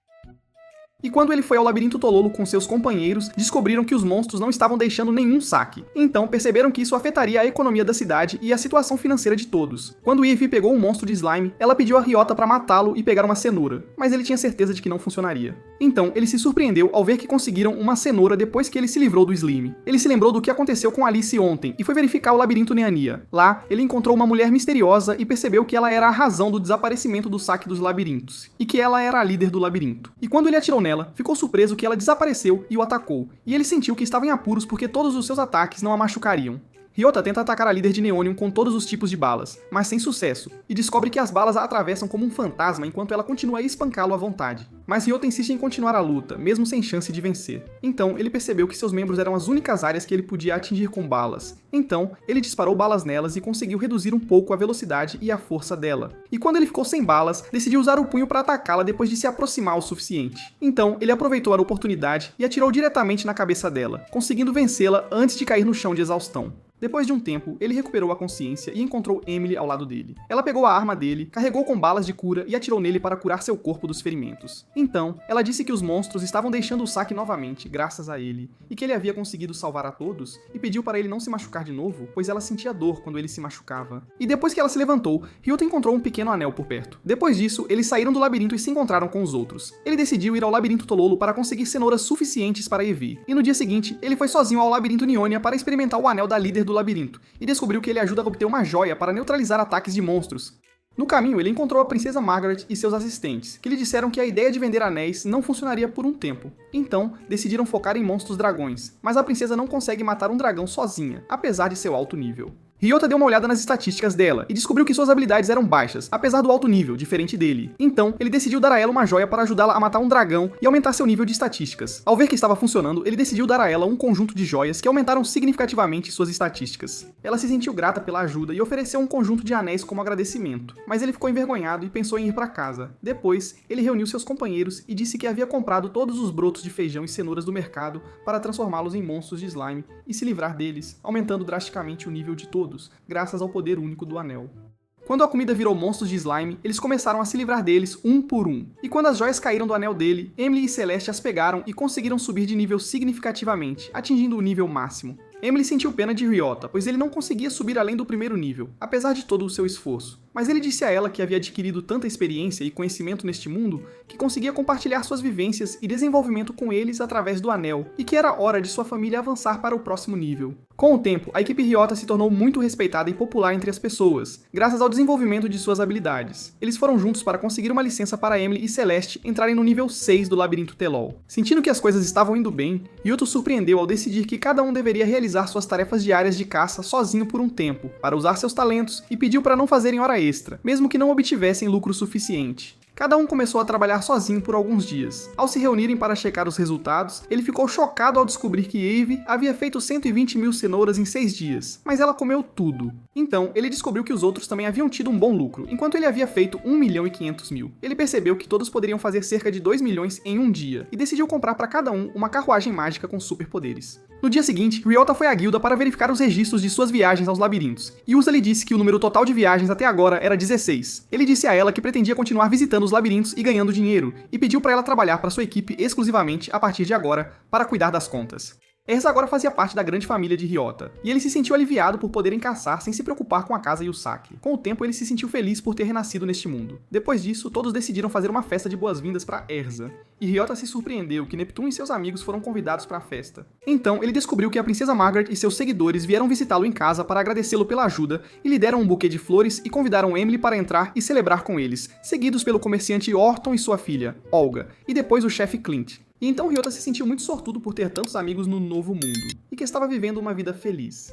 E quando ele foi ao labirinto Tololo com seus companheiros, descobriram que os monstros não estavam deixando nenhum saque. Então perceberam que isso afetaria a economia da cidade e a situação financeira de todos. Quando Ivy pegou um monstro de slime, ela pediu a Ryota para matá-lo e pegar uma cenoura, mas ele tinha certeza de que não funcionaria. Então ele se surpreendeu ao ver que conseguiram uma cenoura depois que ele se livrou do slime. Ele se lembrou do que aconteceu com Alice ontem e foi verificar o labirinto Neania. Lá, ele encontrou uma mulher misteriosa e percebeu que ela era a razão do desaparecimento do saque dos labirintos, e que ela era a líder do labirinto. E quando ele atirou nela, ficou surpreso que ela desapareceu e o atacou, e ele sentiu que estava em apuros porque todos os seus ataques não a machucariam. Ryota tenta atacar a líder de Neonium com todos os tipos de balas, mas sem sucesso, e descobre que as balas a atravessam como um fantasma enquanto ela continua a espancá-lo à vontade. Mas Ryota insiste em continuar a luta, mesmo sem chance de vencer. Então, ele percebeu que seus membros eram as únicas áreas que ele podia atingir com balas. Então, ele disparou balas nelas e conseguiu reduzir um pouco a velocidade e a força dela. E quando ele ficou sem balas, decidiu usar o punho para atacá-la depois de se aproximar o suficiente. Então, ele aproveitou a oportunidade e atirou diretamente na cabeça dela, conseguindo vencê-la antes de cair no chão de exaustão. Depois de um tempo, ele recuperou a consciência e encontrou Emily ao lado dele. Ela pegou a arma dele, carregou com balas de cura e atirou nele para curar seu corpo dos ferimentos. Então, ela disse que os monstros estavam deixando o saque novamente, graças a ele, e que ele havia conseguido salvar a todos, e pediu para ele não se machucar de novo, pois ela sentia dor quando ele se machucava. E depois que ela se levantou, Ryota encontrou um pequeno anel por perto. Depois disso, eles saíram do labirinto e se encontraram com os outros. Ele decidiu ir ao labirinto Tololo para conseguir cenouras suficientes para Evie. E no dia seguinte, ele foi sozinho ao labirinto Neonia para experimentar o anel da líder do labirinto, e descobriu que ele ajuda a obter uma joia para neutralizar ataques de monstros. No caminho, ele encontrou a princesa Margaret e seus assistentes, que lhe disseram que a ideia de vender anéis não funcionaria por um tempo. Então, decidiram focar em monstros dragões, mas a princesa não consegue matar um dragão sozinha, apesar de seu alto nível. Ryota deu uma olhada nas estatísticas dela e descobriu que suas habilidades eram baixas, apesar do alto nível, diferente dele. Então, ele decidiu dar a ela uma joia para ajudá-la a matar um dragão e aumentar seu nível de estatísticas. Ao ver que estava funcionando, ele decidiu dar a ela um conjunto de joias que aumentaram significativamente suas estatísticas. Ela se sentiu grata pela ajuda e ofereceu um conjunto de anéis como agradecimento, mas ele ficou envergonhado e pensou em ir para casa. Depois, ele reuniu seus companheiros e disse que havia comprado todos os brotos de feijão e cenouras do mercado para transformá-los em monstros de slime e se livrar deles, aumentando drasticamente o nível de todos, graças ao poder único do anel. Quando a comida virou monstros de slime, eles começaram a se livrar deles um por um. E quando as joias caíram do anel dele, Emily e Celeste as pegaram e conseguiram subir de nível significativamente, atingindo o nível máximo. Emily sentiu pena de Ryota, pois ele não conseguia subir além do primeiro nível, apesar de todo o seu esforço. Mas ele disse a ela que havia adquirido tanta experiência e conhecimento neste mundo que conseguia compartilhar suas vivências e desenvolvimento com eles através do anel, e que era hora de sua família avançar para o próximo nível. Com o tempo, a equipe Ryota se tornou muito respeitada e popular entre as pessoas, graças ao desenvolvimento de suas habilidades. Eles foram juntos para conseguir uma licença para Emily e Celeste entrarem no nível 6 do labirinto Telol. Sentindo que as coisas estavam indo bem, Yuto surpreendeu ao decidir que cada um deveria realizar suas tarefas diárias de caça sozinho por um tempo, para usar seus talentos, e pediu para não fazerem hora extra, mesmo que não obtivessem lucro suficiente. Cada um começou a trabalhar sozinho por alguns dias. Ao se reunirem para checar os resultados, ele ficou chocado ao descobrir que Eve havia feito 120 mil cenouras em 6 dias, mas ela comeu tudo. Então, ele descobriu que os outros também haviam tido um bom lucro, enquanto ele havia feito 1.500.000. Ele percebeu que todos poderiam fazer cerca de 2 milhões em um dia, e decidiu comprar para cada um uma carruagem mágica com superpoderes. No dia seguinte, Ryota foi à guilda para verificar os registros de suas viagens aos labirintos, e Usa lhe disse que o número total de viagens até agora era 16. Ele disse a ela que pretendia continuar visitando os labirintos e ganhando dinheiro, e pediu para ela trabalhar para sua equipe exclusivamente a partir de agora, para cuidar das contas. Erza agora fazia parte da grande família de Ryota, e ele se sentiu aliviado por poderem caçar sem se preocupar com a casa e o saque. Com o tempo, ele se sentiu feliz por ter renascido neste mundo. Depois disso, todos decidiram fazer uma festa de boas-vindas para Erza, e Ryota se surpreendeu que Neptune e seus amigos foram convidados para a festa. Então, ele descobriu que a princesa Margaret e seus seguidores vieram visitá-lo em casa para agradecê-lo pela ajuda, e lhe deram um buquê de flores e convidaram Emily para entrar e celebrar com eles, seguidos pelo comerciante Orton e sua filha, Olga, e depois o chefe Clint. E então Ryota se sentiu muito sortudo por ter tantos amigos no novo mundo, e que estava vivendo uma vida feliz.